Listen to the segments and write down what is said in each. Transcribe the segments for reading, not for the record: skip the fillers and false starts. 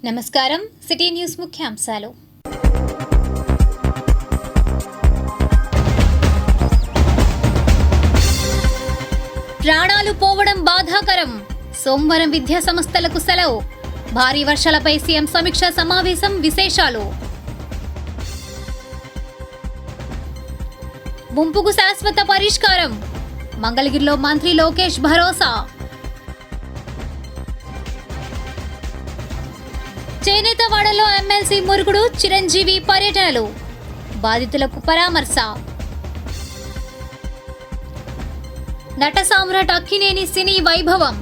నమస్కారం. City news ముఖ్యాంశాలు. ప్రాణాలు పోవడం బాధాకరం. సోమవారం విద్యా సంస్థలకు సెలవు. భారీ వర్షాలపై సీఎం సమీక్షా సమావేశం. విశేషాలు. ముంపుకు శాశ్వత పరిష్కారం. మంగళగిరిలో మంత్రి లోకేష్ భరోసా. చేనేతవాడలో ఎమ్మెల్సీ మురుగుడు చిరంజీవి పర్యటనలు. బాధితులకు పరామర్శ. నట సామ్రాట్ అక్కినేని సినీ వైభవం.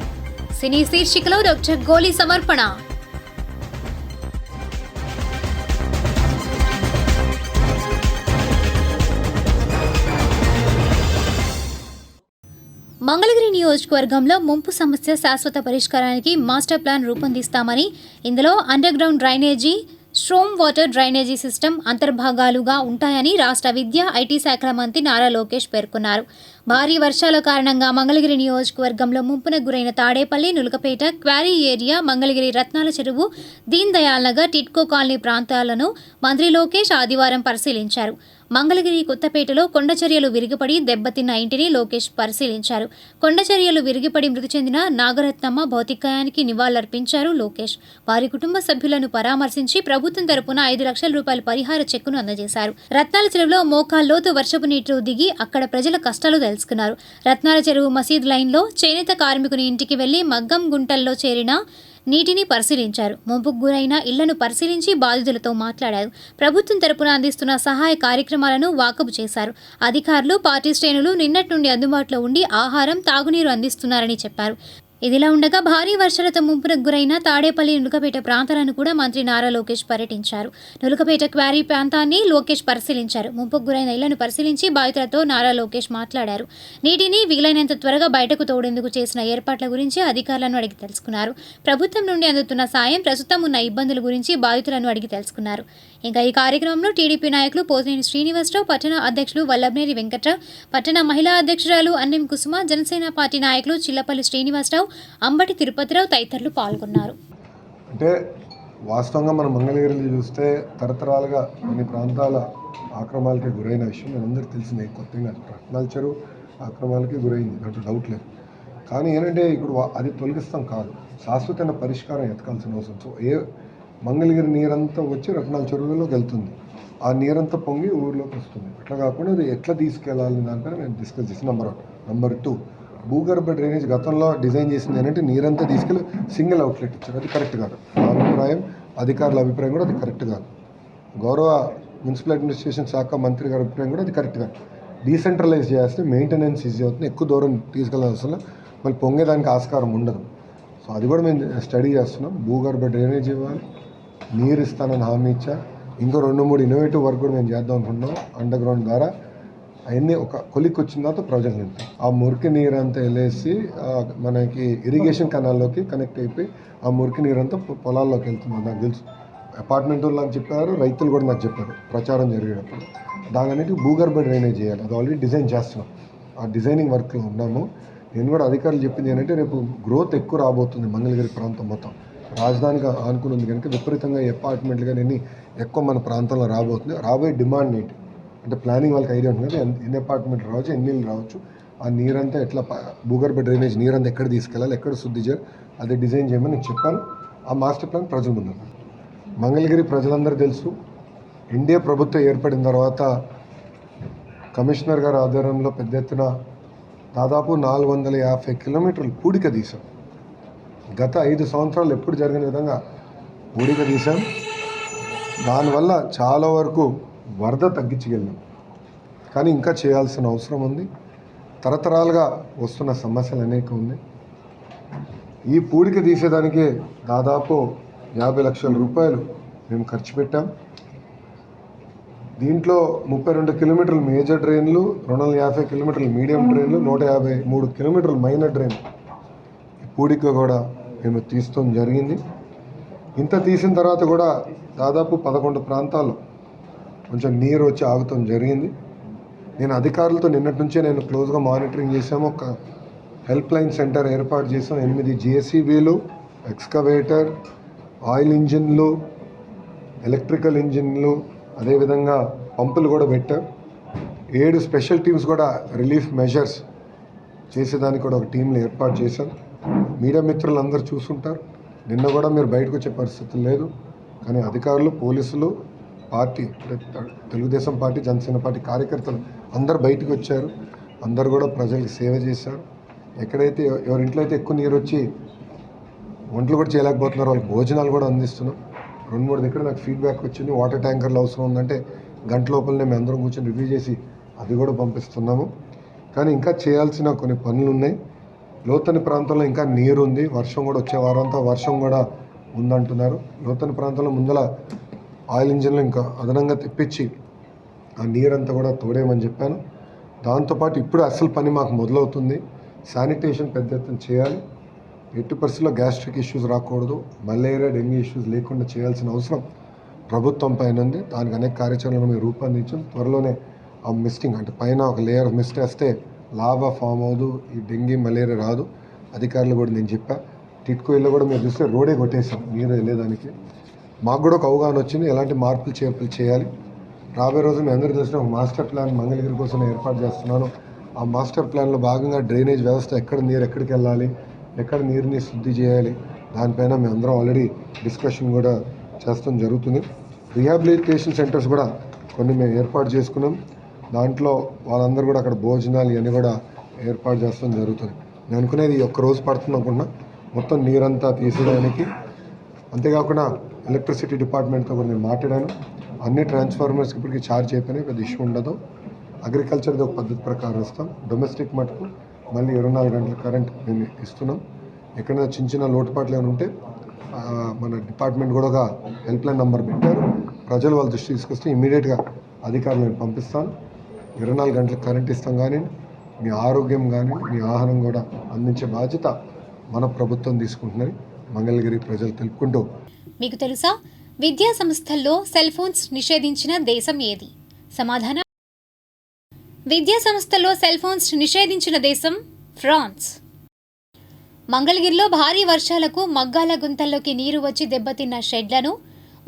సినీ శీర్షికలో డాక్టర్ గోలీ సమర్పణ. మంగళగిరి నియోజకవర్గంలో ముంపు సమస్య శాశ్వత పరిష్కారానికి మాస్టర్ ప్లాన్ రూపొందిస్తామని, ఇందులో underground drainage, storm water drainage system అంతర్భాగాలుగా ఉంటాయని రాష్ట్ర విద్యా, ఐటీ శాఖల మంత్రి నారా లోకేష్ పేర్కొన్నారు. భారీ వర్షాల కారణంగా మంగళగిరి నియోజకవర్గంలో ముంపునకు గురైన తాడేపల్లి, నులకపేట, క్వారీ ఏరియా, మంగళగిరి రత్నాల చెరువు, దీన్ దయాల్ నగర్, టిట్కో కాలనీ ప్రాంతాలను మంత్రి లోకేష్ ఆదివారం పరిశీలించారు. మంగళగిరి కొత్తపేటలో కొండచర్యలు విరిగిపడి దెబ్బతిన్న ఇంటిని లోకేష్ పరిశీలించారు. కొండచర్యలు విరిగిపడి మృతి చెందిన నాగరత్నమ్మ భౌతికాయానికి నివాళులర్పించారు లోకేష్. వారి కుటుంబ సభ్యులను పరామర్శించి ప్రభుత్వం తరపున 5 లక్షల రూపాయల పరిహార చెక్కును అందజేశారు. రత్నాల చెరువులో మోకాల్లోతు వర్షపు నీటిలో దిగి అక్కడ ప్రజల కష్టాలు తెలుసుకున్నారు. రత్నాల చెరువు మసీద్ లైన్లో చేనేత కార్మికుని ఇంటికి వెళ్లి మగ్గం గుంటల్లో చేరిన నీటిని పరిశీలించారు. ముంపుకు గురైన ఇళ్లను పరిశీలించి బాధితులతో మాట్లాడారు. ప్రభుత్వం తరపున అందిస్తున్న సహాయ కార్యక్రమాలను వాకబు చేశారు. అధికారులు, పార్టీ శ్రేణులు నిన్నటి నుండి అందుబాటులో ఉండి ఆహారం, తాగునీరు అందిస్తున్నారని చెప్పారు. ఇదిలా ఉండగా భారీ వర్షాలతో ముంపునకు గురైన తాడేపల్లి, నులకపేట ప్రాంతాలను కూడా మంత్రి నారా లోకేష్ పర్యటించారు. నులకపేట క్వారీ ప్రాంతాన్ని లోకేష్ పరిశీలించారు. ముంపుకు గురైన ఇళ్లను పరిశీలించి బాధితులతో నారా లోకేష్ మాట్లాడారు. నీటిని వీలైనంత త్వరగా బయటకు తోడేందుకు చేసిన ఏర్పాట్ల గురించి అధికారులను అడిగి తెలుసుకున్నారు. ప్రభుత్వం నుండి అందుతున్న సాయం, ప్రస్తుతం ఉన్న ఇబ్బందుల గురించి బాధితులను అడిగి తెలుసుకున్నారు. ఇంకా ఈ కార్యక్రమంలో టీడీపీ నాయకులు పోతినేని శ్రీనివాసరావు, పట్టణ అధ్యక్షులు వల్లభనేని వెంకట్రావు, పట్టణ మహిళా అధ్యక్షురాలు అన్నెం కుసుమ, జనసేన పార్టీ నాయకులు చిల్లపల్లి శ్రీనివాసరావు, అంబటి తిరుపతిరావు తదితరులు పాల్గొన్నారు. అంటే వాస్తవంగా మనం మంగళగిరిలో చూస్తే తరతరాలుగా కొన్ని ప్రాంతాల ఆక్రమణలకి గురైన విషయం మనందరికీ తెలిసిందే. కొత్తగా రత్నాల చెరువు ఆక్రమణలకి గురైంది, దాంట్లో డౌట్ లేదు. కానీ ఏంటంటే ఇప్పుడు అది తొలగిస్తాం కాదు, శాశ్వతమైన పరిష్కారం ఎతకాల్సిన అవసరం. సో మంగళగిరి నీరంతా వచ్చి రత్నాల చెరువులోకి వెళ్తుంది, ఆ నీరంతా పొంగి ఊర్లోకి వస్తుంది. అట్లా కాకుండా అది ఎట్లా తీసుకెళ్లాలని దానిపైన నేను డిస్కస్ చేసి నెంబర్ 2 భూగర్భ డ్రైనేజ్ గతంలో డిజైన్ చేసింది ఏంటంటే నీరంతా తీసుకెళ్ళి సింగిల్ అవుట్లెట్ ఇచ్చారు. అది కరెక్ట్ కాదు. నా అభిప్రాయం, అధికారుల అభిప్రాయం కూడా అది కరెక్ట్ కాదు. గౌరవ మున్సిపల్ అడ్మినిస్ట్రేషన్ శాఖ మంత్రి గారి అభిప్రాయం కూడా అది కరెక్ట్ కాదు. డీసెంట్రలైజ్ చేస్తే మెయింటెనెన్స్ ఈజీ అవుతుంది, ఎక్కువ దూరం తీసుకెళ్ళాల్సిన మళ్ళీ పొంగేదానికి ఆస్కారం ఉండదు. సో అది కూడా మేము స్టడీ చేస్తున్నాం. భూగర్భ డ్రైనేజ్ ఇవ్వాలి, నీరు ఇస్తానని హామీ ఇచ్చా. ఇంకో 2-3 ఇన్నోవేటివ్ వర్క్ కూడా మేము చేద్దాం అనుకుంటున్నాం. అండర్ గ్రౌండ్ ద్వారా అవన్నీ ఒక కొలిక్ వచ్చిన తర్వాత ప్రజలు నింపుతాం. ఆ మురికి నీరు అంతా వెళ్ళేసి మనకి ఇరిగేషన్ కెనాల్లోకి కనెక్ట్ అయిపోయి ఆ మురికి నీరు అంతా పొలాల్లోకి వెళ్తుంది. నాకు తెలుసు, అపార్ట్మెంట్ వాళ్ళు నాకు చెప్పారు, రైతులు కూడా నాకు చెప్పారు ప్రచారం జరిగేటప్పుడు. దానికి భూగర్భ డ్రైనేజ్ చేయాలి. అది ఆల్రెడీ డిజైన్ చేస్తున్నాం, ఆ డిజైనింగ్ వర్క్లో ఉన్నాము. నేను కూడా అధికారులు చెప్పింది ఏంటంటే రేపు గ్రోత్ ఎక్కువ రాబోతుంది మంగళగిరి ప్రాంతం మొత్తం. రాజధానికి ఆనుకుని ఉంది కనుక విపరీతంగా అపార్ట్మెంట్లు కానీ ఎక్కువ మన ప్రాంతంలో రాబోతుంది. రాబోయే డిమాండ్ ఏంటి అంటే ప్లానింగ్ వాళ్ళకి ఐడియా ఉంటుంది కదా, ఎన్ని అపార్ట్మెంట్లు రావచ్చు, ఎన్ని నీళ్ళు రావచ్చు, ఆ నీరంతా ఎట్లా భూగర్భ డ్రైనేజ్ నీరంతా ఎక్కడ తీసుకెళ్ళాలి, ఎక్కడ శుద్ధి చేయాలి, అది డిజైన్ చేయమని నేను చెప్పాను. ఆ మాస్టర్ ప్లాన్ ప్రజల ముందు మంగళగిరి ప్రజలందరూ తెలుసు. ఇండియా ప్రభుత్వం ఏర్పడిన తర్వాత కమిషనర్ గారి ఆధ్వర్యంలో పెద్ద ఎత్తున దాదాపు 450 కిలోమీటర్లు పూడిక తీసాం. గత 5 సంవత్సరాలు ఎప్పుడు జరిగిన విధంగా పూడిక తీసాం. దానివల్ల చాలా వరకు వరద తగ్గించగలిగాం. కానీ ఇంకా చేయాల్సిన అవసరం ఉంది. తరతరాలుగా వస్తున్న సమస్యలు అనేక ఉన్నాయి. ఈ పూడిక తీసేదానికి దాదాపు 50 లక్షల రూపాయలు మేము ఖర్చు పెట్టాం. దీంట్లో 32 కిలోమీటర్లు మేజర్ డ్రైన్లు, 250 కిలోమీటర్లు మీడియం డ్రైన్లు, 153 కిలోమీటర్లు మైనర్ డ్రైన్ పూడిక కూడా మేము తీస్తాం జరిగింది. ఇంత తీసిన తర్వాత కూడా దాదాపు 11 ప్రాంతాల్లో కొంచెం నీరు వచ్చి ఆగుతాం జరిగింది. నేను అధికారులతో నిన్నటి నుంచే నేను క్లోజ్గా మానిటరింగ్ చేసాము. ఒక హెల్ప్ లైన్ సెంటర్ ఏర్పాటు చేసాం. 8 JCBలు, ఎక్స్కవేటర్, ఆయిల్ ఇంజిన్లు, ఎలక్ట్రికల్ ఇంజిన్లు, అదేవిధంగా పంపులు కూడా పెట్టాం. 7 స్పెషల్ టీమ్స్ కూడా రిలీఫ్ మెజర్స్ చేసేదానికి కూడా ఒక టీంలు ఏర్పాటు చేశాం. మీడియా మిత్రులు అందరూ చూసుంటారు. నిన్న కూడా మీరు బయటకు వచ్చే పరిస్థితి లేదు, కానీ అధికారులు, పోలీసులు, party, Telugu Desam party, Janasena party కార్యకర్తలు అందరు బయటకు వచ్చారు. అందరు కూడా ప్రజలకు సేవ చేశారు. ఎక్కడైతే ఎవరింట్లో అయితే ఎక్కువ నీరు వచ్చి వంటలు కూడా చేయలేకపోతున్నారో వాళ్ళకి భోజనాలు కూడా అందిస్తున్నాం. 2-3 దగ్గర నాకు ఫీడ్బ్యాక్ వచ్చింది, వాటర్ ట్యాంకర్లు అవసరం ఉందంటే గంట లోపలనే మేము అందరం కూర్చొని రివ్యూ చేసి అది కూడా పంపిస్తున్నాము. కానీ ఇంకా చేయాల్సిన కొన్ని పనులు ఉన్నాయి. లోతని ప్రాంతంలో ఇంకా నీరు ఉంది. వర్షం కూడా వచ్చే వారంతా వర్షం కూడా ఉందంటున్నారు. లోతని ప్రాంతంలో ముందల ఆయిల్ ఇంజిన్లు ఇంకా అదనంగా తెప్పించి ఆ నీరంతా కూడా తోడేయమని చెప్పాను. దాంతోపాటు ఇప్పుడు అసలు పని మాకు మొదలవుతుంది. శానిటేషన్ పెద్ద ఎత్తున చేయాలి. ఎట్టి పరిస్థితుల్లో గ్యాస్ట్రిక్ ఇష్యూస్ రాకూడదు, మలేరియా, డెంగ్యూ ఇష్యూస్ లేకుండా చేయాల్సిన అవసరం ప్రభుత్వం పైన ఉంది. దానికి అనేక కార్యాచరణలు మేము రూపొందించాం. త్వరలోనే ఆ మిస్టింగ్ అంటే పైన ఒక లేయర్ ఆఫ్ మిస్ట్ వేస్తే లావా ఫామ్ అవ్వదు, ఈ డెంగ్యూ మలేరియా రాదు. అధికారులు కూడా నేను చెప్పా. టిట్కో ఇల్లు కూడా మీరు చూస్తే రోడే కొట్టేసాం నీరు వెళ్ళేదానికి. మాకు కూడా ఒక అవగాహన వచ్చింది ఎలాంటి మార్పులు చేర్పులు చేయాలి. రాబోయే రోజు మీ అందరికీ తెలిసిన ఒక మాస్టర్ ప్లాన్ మంగళగిరి కోసం ఏర్పాటు చేస్తున్నాను. ఆ మాస్టర్ ప్లాన్లో భాగంగా డ్రైనేజ్ వ్యవస్థ ఎక్కడికి వెళ్ళాలి, ఎక్కడ నీరుని శుద్ధి చేయాలి, దానిపైన మేము అందరం ఆల్రెడీ డిస్కషన్ కూడా చేస్తాం జరుగుతుంది. రీహాబిలిటేషన్ సెంటర్స్ కూడా కొన్ని మేము ఏర్పాటు చేసుకున్నాం. దాంట్లో వాళ్ళందరూ కూడా అక్కడ భోజనాలు ఇవన్నీ కూడా ఏర్పాటు చేస్తాం జరుగుతుంది. నేను అనుకునేది ఒక్క రోజు పడుతుంది అనుకున్నా మొత్తం నీరంతా తీసేయడానికి. అంతేకాకుండా ఎలక్ట్రిసిటీ డిపార్ట్మెంట్తో కూడా నేను మాట్లాడాను. అన్ని ట్రాన్స్ఫార్మర్స్కి ఇప్పటికీ ఛార్జ్ అయిపోయినాయి, పెద్ద ఇష్యూ ఉండదు. అగ్రికల్చర్ది ఒక పద్ధతి ప్రకారం ఇస్తాం. డొమెస్టిక్ మటుకు మళ్ళీ 24 గంటల కరెంట్ మేము ఇస్తున్నాం. ఎక్కడైనా చిన్న లోటుపాట్లు ఏమైనా ఉంటే మన డిపార్ట్మెంట్ కూడా ఒక హెల్ప్ లైన్ నెంబర్ పెట్టారు. ప్రజలు వాళ్ళ దృష్టి తీసుకొస్తే ఇమీడియట్గా అధికారులు నేను పంపిస్తాను. 24 గంటల కరెంట్ ఇస్తాం. కానీ మీ ఆరోగ్యం కానీ మీ ఆహారం కూడా అందించే బాధ్యత మన ప్రభుత్వం తీసుకుంటున్నది మంగళగిరి ప్రజలు తెలుపుకుంటూ. మీకు తెలుసా, విద్యా సంస్థల్లో సెల్ ఫోన్స్ నిషేధించిన దేశం ఏది? సమాధానం: విద్యా సంస్థల్లో సెల్ ఫోన్స్ నిషేధించిన దేశం ఫ్రాన్స్. మంగళగిరిలో భారీ వర్షాలకు మగ్గాల గుంతల్లోకి నీరు వచ్చి దెబ్బతిన్న షెడ్లను,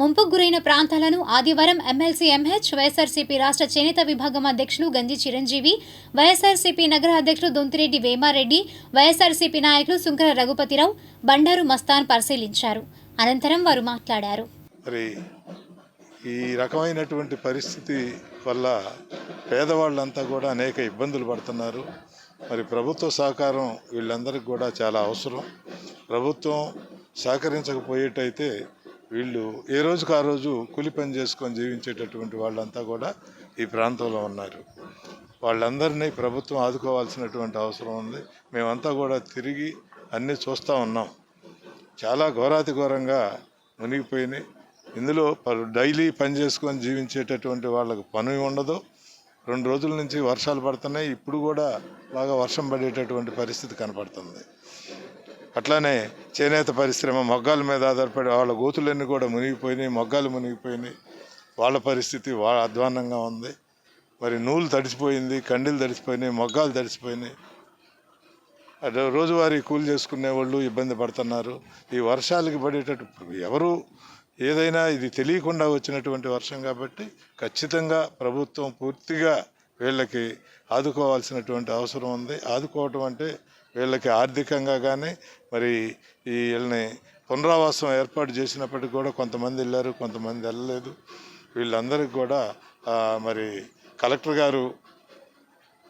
ముంపుకు గురైన ప్రాంతాలను ఆదివారం ఎమ్మెల్సీ ఎంహెచ్, వైఎస్ఆర్సీపీ రాష్ట్ర చేనేత విభాగం అధ్యక్షులు గంజి చిరంజీవి, వైఎస్ఆర్సీపీ నగర అధ్యక్షులు దొంతిరెడ్డి వేమారెడ్డి, వైఎస్ఆర్సీపీ నాయకులు సుంకర రఘుపతిరావు, బండారు మస్తాన్ పరిశీలించారు. అనంతరం వారు మాట్లాడారు. మరి ఈ రకమైనటువంటి పరిస్థితి వల్ల పేదవాళ్ళంతా కూడా అనేక ఇబ్బందులు పడుతున్నారు. మరి ప్రభుత్వ సహకారం వీళ్ళందరికీ కూడా చాలా అవసరం. ప్రభుత్వం సహకరించకపోయేటైతే వీళ్ళు ఏ రోజుకు ఆ రోజు కూలి పని చేసుకొని జీవించేటటువంటి వాళ్ళంతా కూడా ఈ ప్రాంతంలో ఉన్నారు. వాళ్ళందరినీ ప్రభుత్వం ఆదుకోవాల్సినటువంటి అవసరం ఉంది. మేమంతా కూడా తిరిగి అన్నీ చూస్తూ ఉన్నాం. చాలా ఘోరాతి ఘోరంగా మునిగిపోయినాయి. ఇందులో డైలీ పని చేసుకొని జీవించేటటువంటి వాళ్ళకు పని ఉండదు. 2 రోజుల నుంచి వర్షాలు పడుతున్నాయి. ఇప్పుడు కూడా బాగా వర్షం పడేటటువంటి పరిస్థితి కనపడుతుంది. అట్లానే చేనేత పరిశ్రమ మొగ్గాల మీద ఆధారపడి వాళ్ళ గోతులన్నీ కూడా మునిగిపోయినాయి, మొగ్గాలు మునిగిపోయినాయి. వాళ్ళ పరిస్థితి అధ్వాన్నంగా ఉంది. మరి నూలు తడిసిపోయింది, కండీలు తడిసిపోయినాయి, మొగ్గాలు తడిసిపోయినాయి. రోజువారీ కూలి చేసుకునే వాళ్ళు ఇబ్బంది పడుతున్నారు. ఈ వర్షాలకి పడేటట్టు ఎవరు ఏదైనా ఇది తెలియకుండా వచ్చినటువంటి వర్షం కాబట్టి ఖచ్చితంగా ప్రభుత్వం పూర్తిగా వీళ్ళకి ఆదుకోవాల్సినటువంటి అవసరం ఉంది. ఆదుకోవటం అంటే వీళ్ళకి ఆర్థికంగా కానీ మరి వీళ్ళని పునరావాసం ఏర్పాటు చేసినప్పటికీ కూడా కొంతమంది వెళ్ళారు, కొంతమంది వెళ్ళలేదు. వీళ్ళందరికీ కూడా మరి కలెక్టర్ గారు,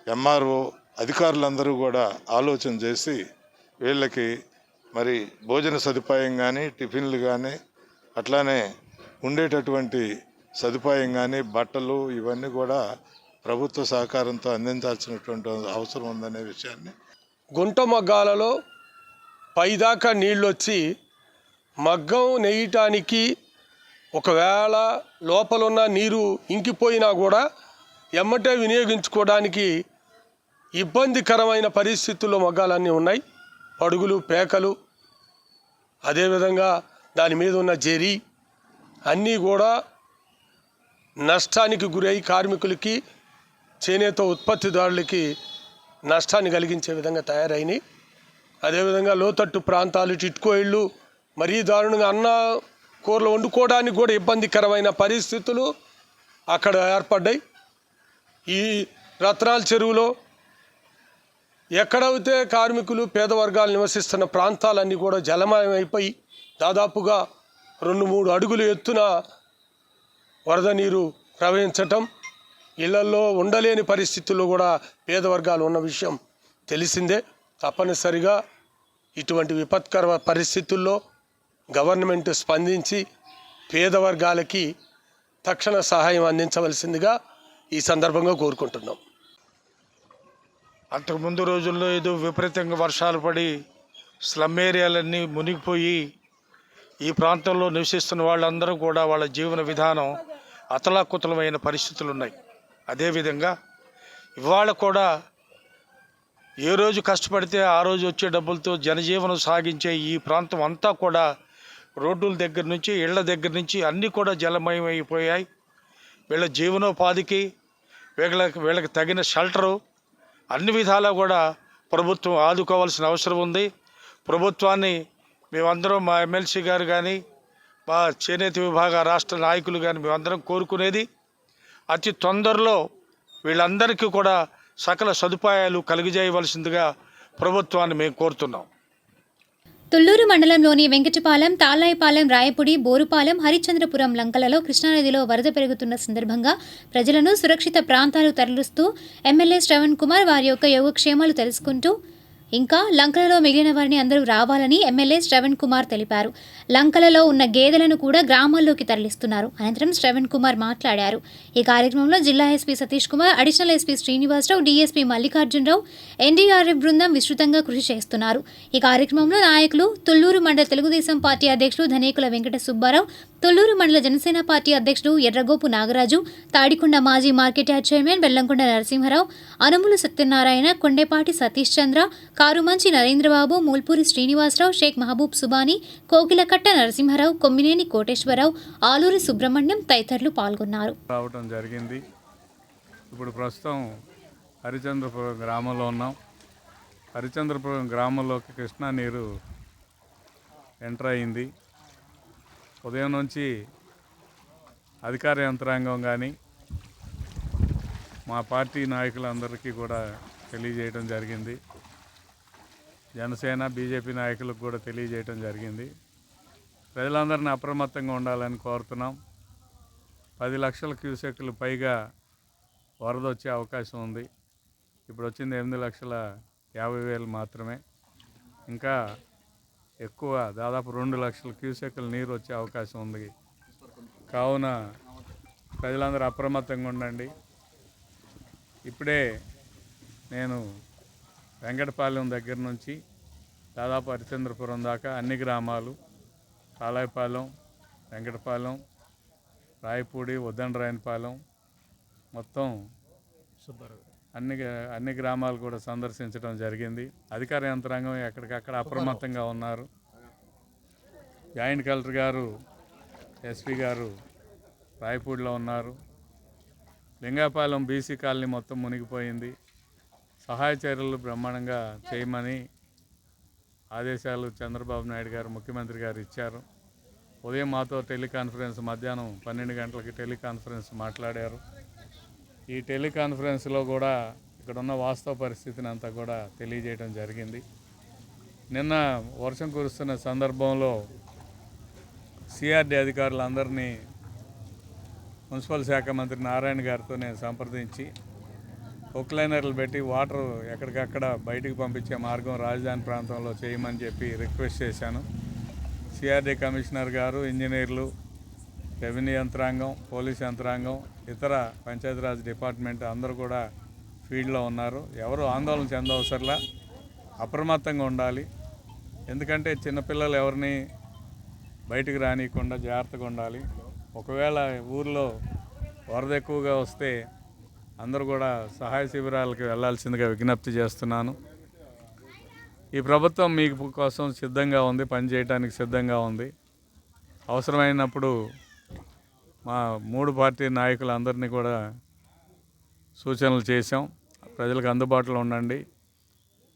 ఎంఆర్ఓ అధికారులందరూ కూడా ఆలోచన చేసి వీళ్ళకి మరి భోజన సదుపాయం కానీ, టిఫిన్లు కానీ, అట్లానే ఉండేటటువంటి సదుపాయం కానీ, బట్టలు ఇవన్నీ కూడా ప్రభుత్వ సహకారంతో అందించాల్సినటువంటి అవసరం ఉందనే విషయాన్ని. గుంట మగ్గాలలో పైదాకా నీళ్ళు వచ్చి మగ్గం నెయ్యటానికి ఒకవేళ లోపలున్న నీరు ఇంకిపోయినా కూడా ఎమ్మటే వినియోగించుకోవడానికి ఇబ్బందికరమైన పరిస్థితుల్లో మగ్గాలన్నీ ఉన్నాయి. పడుగులు, పేకలు, అదేవిధంగా దాని మీద ఉన్న జెరీ అన్నీ కూడా నష్టానికి గురై కార్మికులకి, చేనేత ఉత్పత్తిదారులకి నష్టాన్ని కలిగించే విధంగా తయారైనవి. అదేవిధంగా లోతట్టు ప్రాంతాలు, టిట్కో ఇళ్ళు మరీ దారుణంగా కూరలు వండుకోవడానికి కూడా ఇబ్బందికరమైన పరిస్థితులు అక్కడ ఏర్పడ్డాయి. ఈ రత్నాల చెరువులో ఎక్కడైతే కార్మికులు పేద వర్గాలు నివసిస్తున్న ప్రాంతాలన్నీ కూడా జలమయమైపోయి దాదాపుగా 2-3 అడుగులు ఎత్తున వరద నీరు ప్రవహించటం, ఇళ్లల్లో ఉండలేని పరిస్థితుల్లో కూడా పేద వర్గాలు ఉన్న విషయం తెలిసిందే. తప్పనిసరిగా ఇటువంటి విపత్కర పరిస్థితుల్లో గవర్నమెంట్ స్పందించి పేద వర్గాలకి తక్షణ సహాయం అందించవలసిందిగా ఈ సందర్భంగా కోరుకుంటున్నాం. అంతకుముందు రోజుల్లో ఏదో విపరీతంగా వర్షాలు పడి స్లమ్ ఏరియాలన్నీ మునిగిపోయి ఈ ప్రాంతంలో నివసిస్తున్న వాళ్ళందరూ కూడా వాళ్ళ జీవన విధానం అతలాకుతలమైన పరిస్థితులు ఉన్నాయి. అదేవిధంగా ఇవాళ కూడా ఏ రోజు కష్టపడితే ఆ రోజు వచ్చే డబ్బులతో జనజీవనం సాగించే ఈ ప్రాంతం అంతా కూడా రోడ్డుల దగ్గర నుంచి ఇళ్ల దగ్గర నుంచి అన్నీ కూడా జలమయమైపోయాయి. వీళ్ళ జీవనోపాధికి వీళ్ళకి తగిన షెల్టరు అన్ని విధాలా కూడా ప్రభుత్వం ఆదుకోవాల్సిన అవసరం ఉంది. ప్రభుత్వాన్ని మేమందరం, మా ఎమ్మెల్సీ గారు కానీ, మా చేనేత విభాగ రాష్ట్ర నాయకులు కానీ మేమందరం కోరుకునేది అతి తొందరలో వీళ్ళందరికీ కూడా సకల సదుపాయాలు కలిగజేయవలసిందిగా ప్రభుత్వాన్ని మేము కోరుతున్నాం. తుళ్లూరు మండలంలోని వెంకటపాలెం, తాళ్ళాయిపాలెం, రాయపుడి, బోరుపాలెం, హరిశ్చంద్రపురం లంకలలో కృష్ణానదిలో వరద పెరుగుతున్న సందర్భంగా ప్రజలను సురక్షిత ప్రాంతాలు తరలిస్తూ ఎమ్మెల్యే శ్రవణ్ కుమార్ వారి యొక్క యోగక్షేమాలు తెలుసుకుంటూ ఇంకా లంకలలో మిగిలిన వారిని అందరూ రావాలని ఎమ్మెల్యే శ్రవణ్ కుమార్ తెలిపారు. లంకలలో ఉన్న గేదెలను కూడా గ్రామాల్లోకి తరలిస్తున్నారు. అనంతరం శ్రవణ్ కుమార్ మాట్లాడారు. ఈ కార్యక్రమంలో జిల్లా SP Satish Kumar, additional SP Srinivasarao, DSP Mallikarjunarao, NDRF బృందం విస్తృతంగా కృషి చేస్తున్నారు. ఈ కార్యక్రమంలో నాయకులు తుళ్లూరు మండల తెలుగుదేశం పార్టీ అధ్యక్షులు ధనేకుల వెంకట సుబ్బారావు, తుళ్లూరు మండల జనసేన పార్టీ అధ్యక్షుడు ఎర్రగోపు నాగరాజు, తాడికొండ మాజీ market yard chairman Bellamkonda Narasimharao, Anumulu Satyanarayana, Kondepati Satish Chandra, Karumanchi Narendrababu, Mulpuri Srinivasarao, Shaik Mahaboob Subani, Kokilakatta Narasimharao, Kommineni Koteswararao, Aluri Subrahmanyam తదితరులు పాల్గొన్నారు. రావటం జరిగింది. ఇప్పుడు ప్రస్తుతం హరిచంద్రపురం గ్రామంలో ఉన్నాం. హరిచంద్రపురం గ్రామంలోకి కృష్ణా నీరు ఎంటర్ అయింది. ఉదయం నుంచి అధికార యంత్రాంగం కానీ మా పార్టీ నాయకులందరికీ కూడా తెలియజేయడం జరిగింది. జనసేన, బీజేపీ నాయకులకు కూడా తెలియజేయడం జరిగింది. ప్రజలందరినీ అప్రమత్తంగా ఉండాలని కోరుతున్నాం. 10 లక్షల క్యూసెక్కులు పైగా వరద వచ్చే అవకాశం ఉంది. ఇప్పుడు వచ్చింది 8,50,000 మాత్రమే. ఇంకా ఎక్కువ దాదాపు 2 లక్షల క్యూసెక్కులు నీరు వచ్చే అవకాశం ఉంది. కావున ప్రజలందరూ అప్రమత్తంగా ఉండండి. ఇప్పుడే నేను వెంకటపాలెం దగ్గర నుంచి దాదాపు హరిచంద్రపురం దాకా అన్ని గ్రామాలు, తాళాయిపాలెం, వెంకటపాలెం, రాయపూడి, ఉద్దండరాయనపాలెం, మొత్తం అన్ని గ్రామాలు కూడా సందర్శించడం జరిగింది. అధికార యంత్రాంగం ఎక్కడికక్కడ అప్రమత్తంగా ఉన్నారు. జాయింట్ కలెక్టర్ గారు, ఎస్పీ గారు రాయపూడిలో ఉన్నారు. లింగాపాలెం బీసీ కాలనీ మొత్తం మునిగిపోయింది. సహాయ చర్యలు బ్రహ్మాండంగా చేయమని ఆదేశాలు చంద్రబాబు నాయుడు గారు, ముఖ్యమంత్రి గారు ఇచ్చారు. ఉదయం మాతో టెలికాన్ఫరెన్స్, మధ్యాహ్నం 12 గంటలకి టెలికాన్ఫరెన్స్ మాట్లాడారు. ఈ టెలికాన్ఫరెన్స్లో కూడా ఇక్కడ ఉన్న వాస్తవ పరిస్థితిని అంతా కూడా తెలియజేయడం జరిగింది. నిన్న వర్షం కురుస్తున్న సందర్భంలో సిఆర్డీ అధికారులందరినీ మున్సిపల్ శాఖ మంత్రి నారాయణ గారితో నేను సంప్రదించి ఒక్లైనర్లు పెట్టి వాటర్ ఎక్కడికక్కడ బయటికి పంపించే మార్గం రాజధాని ప్రాంతంలో చేయమని చెప్పి రిక్వెస్ట్ చేశాను. సిఆర్డీ కమిషనర్ గారు, ఇంజనీర్లు, రెవెన్యూ యంత్రాంగం, పోలీస్ యంత్రాంగం, ఇతర పంచాయతీరాజ్ డిపార్ట్మెంట్ అందరూ కూడా ఫీల్డ్లో ఉన్నారు. ఎవరు ఆందోళన చెందవసరలా, అప్రమత్తంగా ఉండాలి. ఎందుకంటే చిన్నపిల్లలు ఎవరిని బయటికి రానియకుండా జాగ్రత్తగా ఉండాలి. ఒకవేళ ఊర్లో వరద ఎక్కువగా వస్తే అందరూ కూడా సహాయ శిబిరాలకు వెళ్లాల్సిందిగా విజ్ఞప్తి చేస్తున్నాను. ఈ ప్రభుత్వం మీకు కోసం సిద్ధంగా ఉంది, పనిచేయడానికి సిద్ధంగా ఉంది. అవసరమైనప్పుడు మా 3 పార్టీ నాయకులందరినీ కూడా సూచనలు చేశాం. ప్రజలకు అందుబాటులో ఉండండి,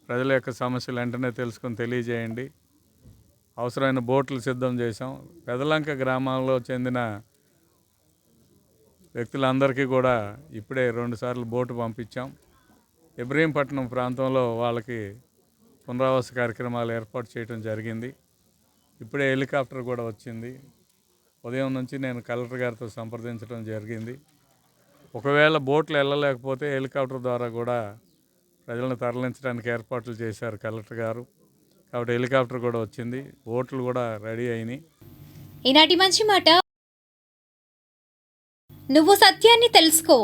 ప్రజల యొక్క సమస్యలు వెంటనే తెలుసుకొని తెలియజేయండి. అవసరమైన బోట్లు సిద్ధం చేశాం. పెదలంక గ్రామంలో చెందిన వ్యక్తులందరికీ కూడా ఇప్పుడే 2 సార్లు బోటు పంపించాం. ఇబ్రహీంపట్నం ప్రాంతంలో వాళ్ళకి పునరావాస కార్యక్రమాలు ఏర్పాటు చేయడం జరిగింది. ఇప్పుడే హెలికాప్టర్ కూడా వచ్చింది. ఉదయం నుంచి నేను కలెక్టర్ గారితో సంప్రదించడం జరిగింది. ఒకవేళ బోట్లు వెళ్ళలేకపోతే హెలికాప్టర్ ద్వారా కూడా ప్రజలను తరలించడానికి ఏర్పాట్లు చేశారు కలెక్టర్ గారు. కాబట్టి హెలికాప్టర్ కూడా వచ్చింది, బోట్లు కూడా రెడీ అయినాయి. ఈనాటి మంచి మాట, నువ్వు సత్యాన్ని తెలుసుకో,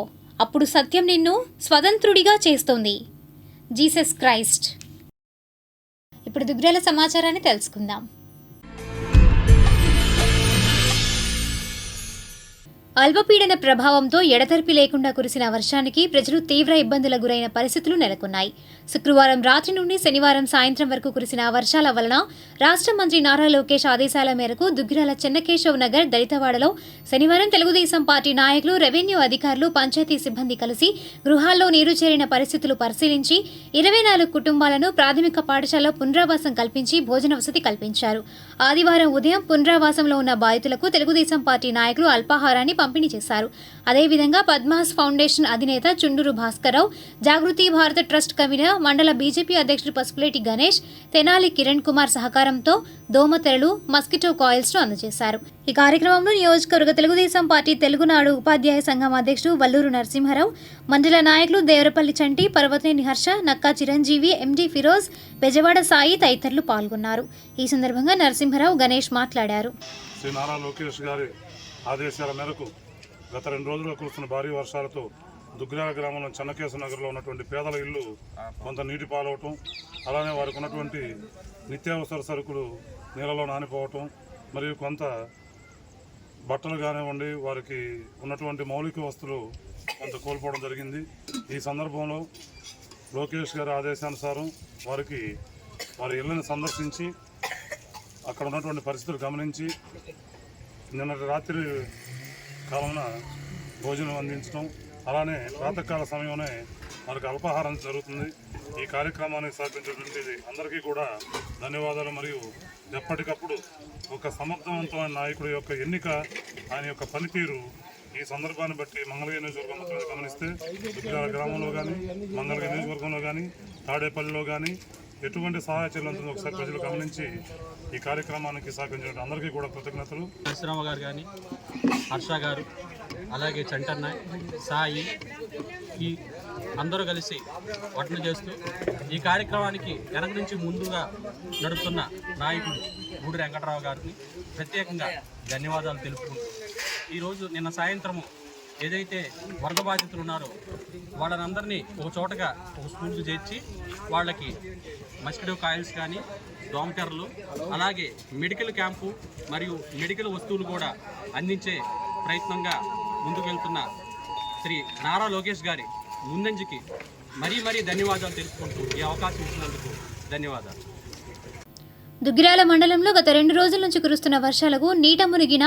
అప్పుడు సత్యం నిన్ను స్వతంత్రుడిగా చేస్తుంది. Jesus Christ. ఇప్పుడు దుగ్గిరాల సమాచారాన్ని తెలుసుకుందాం. అల్పపీడన ప్రభావంతో ఎడతెరిపి లేకుండా కురిసిన వర్షానికి ప్రజలు తీవ్ర ఇబ్బందులకు గురైన పరిస్థితులు నెలకొన్నాయి. శుక్రవారం రాత్రి నుండి శనివారం సాయంత్రం వరకు కురిసిన వర్షాల వలన రాష్ట్ర మంత్రి నారా లోకేష్ ఆదేశాల మేరకు దుగ్గిరాల చెన్నకేశవ్ నగర్ దళితవాడలో శనివారం తెలుగుదేశం పార్టీ నాయకులు, రెవెన్యూ అధికారులు, పంచాయతీ సిబ్బంది కలిసి గృహాల్లో నీరు చేరిన పరిస్థితులు పరిశీలించి 24 కుటుంబాలను ప్రాథమిక పాఠశాలలో పునరావాసం కల్పించి భోజన వసతి కల్పించారు. ఆదివారం ఉదయం పునరావాసంలో ఉన్న బాధితులకు తెలుగుదేశం పార్టీ నాయకులు అల్పాహారాన్ని పంపిణీ చేశారు. అదేవిధంగా పద్మాస్ ఫౌండేషన్ అధినేత చుండూరు భాస్కర్రావు, జాగృతి భారత ట్రస్ట్ కన్వీనర్ మండల బీజేపీ అధ్యక్షుడు పసుపులేటి గణేష్, తెనాలి కిరణ్ కుమార్ సహకారంతో దోమతెరలు, మస్కిటో కాయిల్స్ ను అందజేశారు. ఈ కార్యక్రమంలో నియోజకవర్గ తెలుగుదేశం పార్టీ తెలుగునాడు ఉపాధ్యాయ సంఘం అధ్యక్షుడు వల్లూరు నరసింహారావు, మండల నాయకులు దేవరపల్లి చంటి, పర్వతనేని హర్ష, నక్కా చిరంజీవి, ఎండి ఫిరోజ్, బెజవాడ సాయి తదితరులు పాల్గొన్నారు. ఈ సందర్భంగా నరసింహారావు, గణేష్ మాట్లాడారు. శ్రీ నారా లోకేష్ గారి ఆదేశాల మేరకు గత 2 రోజులుగా కురుస్తున్న భారీ వర్షాలతో దుగ్గిరాల గ్రామంలో చెన్నకేశవ నగర్లో ఉన్నటువంటి పేదల ఇల్లు కొంత నీటి పాలవటం, అలానే వారికి ఉన్నటువంటి నిత్యావసర సరుకులు నీళ్ళలో నానిపోవటం, మరియు కొంత బట్టలు కానివ్వండి వారికి ఉన్నటువంటి మౌలిక వస్తువులు కొంత కోల్పోవడం జరిగింది. ఈ సందర్భంలో లోకేష్ గారి ఆదేశానుసారం వారి ఇళ్ళని సందర్శించి అక్కడ ఉన్నటువంటి పరిస్థితులు గమనించి నిన్నటి రాత్రి కాలంన భోజనం అందించడం, అలానే ప్రాతకాల సమయంలోనే మనకు అల్పాహారం జరుగుతుంది. ఈ కార్యక్రమానికి సహకరించినటువంటి అందరికీ కూడా ధన్యవాదాలు. మరియు ఎప్పటికప్పుడు ఒక సమర్థవంతమైన నాయకుడి యొక్క ఎన్నిక, ఆయన యొక్క పనితీరు ఈ సందర్భాన్ని బట్టి మంగళగిరి నియోజకవర్గంలో గమనిస్తే దుగ్గిరాల గ్రామంలో కానీ, మంగళగిరి నియోజకవర్గంలో కానీ, తాడేపల్లిలో కానీ ఎటువంటి సహాయ చర్యలు ఒకసారి ప్రజలు గమనించి ఈ కార్యక్రమానికి సహకరించిన అందరికీ కూడా కృతజ్ఞతలు. నరసింహ గారు కానీ, హర్ష గారు, అలాగే చంటన్న, సాయి, ఈ అందరూ కలిసి వడ్డన చేస్తూ ఈ కార్యక్రమానికి వెనక నుంచి ముందుగా నడుపుతున్న నాయకుడు గూడి వెంకటరావు గారిని ప్రత్యేకంగా ధన్యవాదాలు తెలుపుకుంటూ ఈరోజు నిన్న సాయంత్రము ఏదైతే వరద బాధితులు ఉన్నారో వాళ్ళనందరినీ ఒక చోటగా ఒక స్కూల్కి చేర్చి వాళ్ళకి మస్కిటో కాయిల్స్ కానీ, దోమటెరలు, అలాగే మెడికల్ క్యాంపు మరియు మెడికల్ వస్తువులు కూడా అందించే ప్రయత్నంగా ముందుకు వెళ్తున్న శ్రీ నారా లోకేష్ గారి ముందంజకి మరీ ధన్యవాదాలు తెలుపుకుంటూ ఈ అవకాశం ఇచ్చినందుకు ధన్యవాదాలు. దుగ్గిరాల మండలంలో గత 2 రోజుల నుంచి కురుస్తున్న వర్షాలకు నీట మునిగిన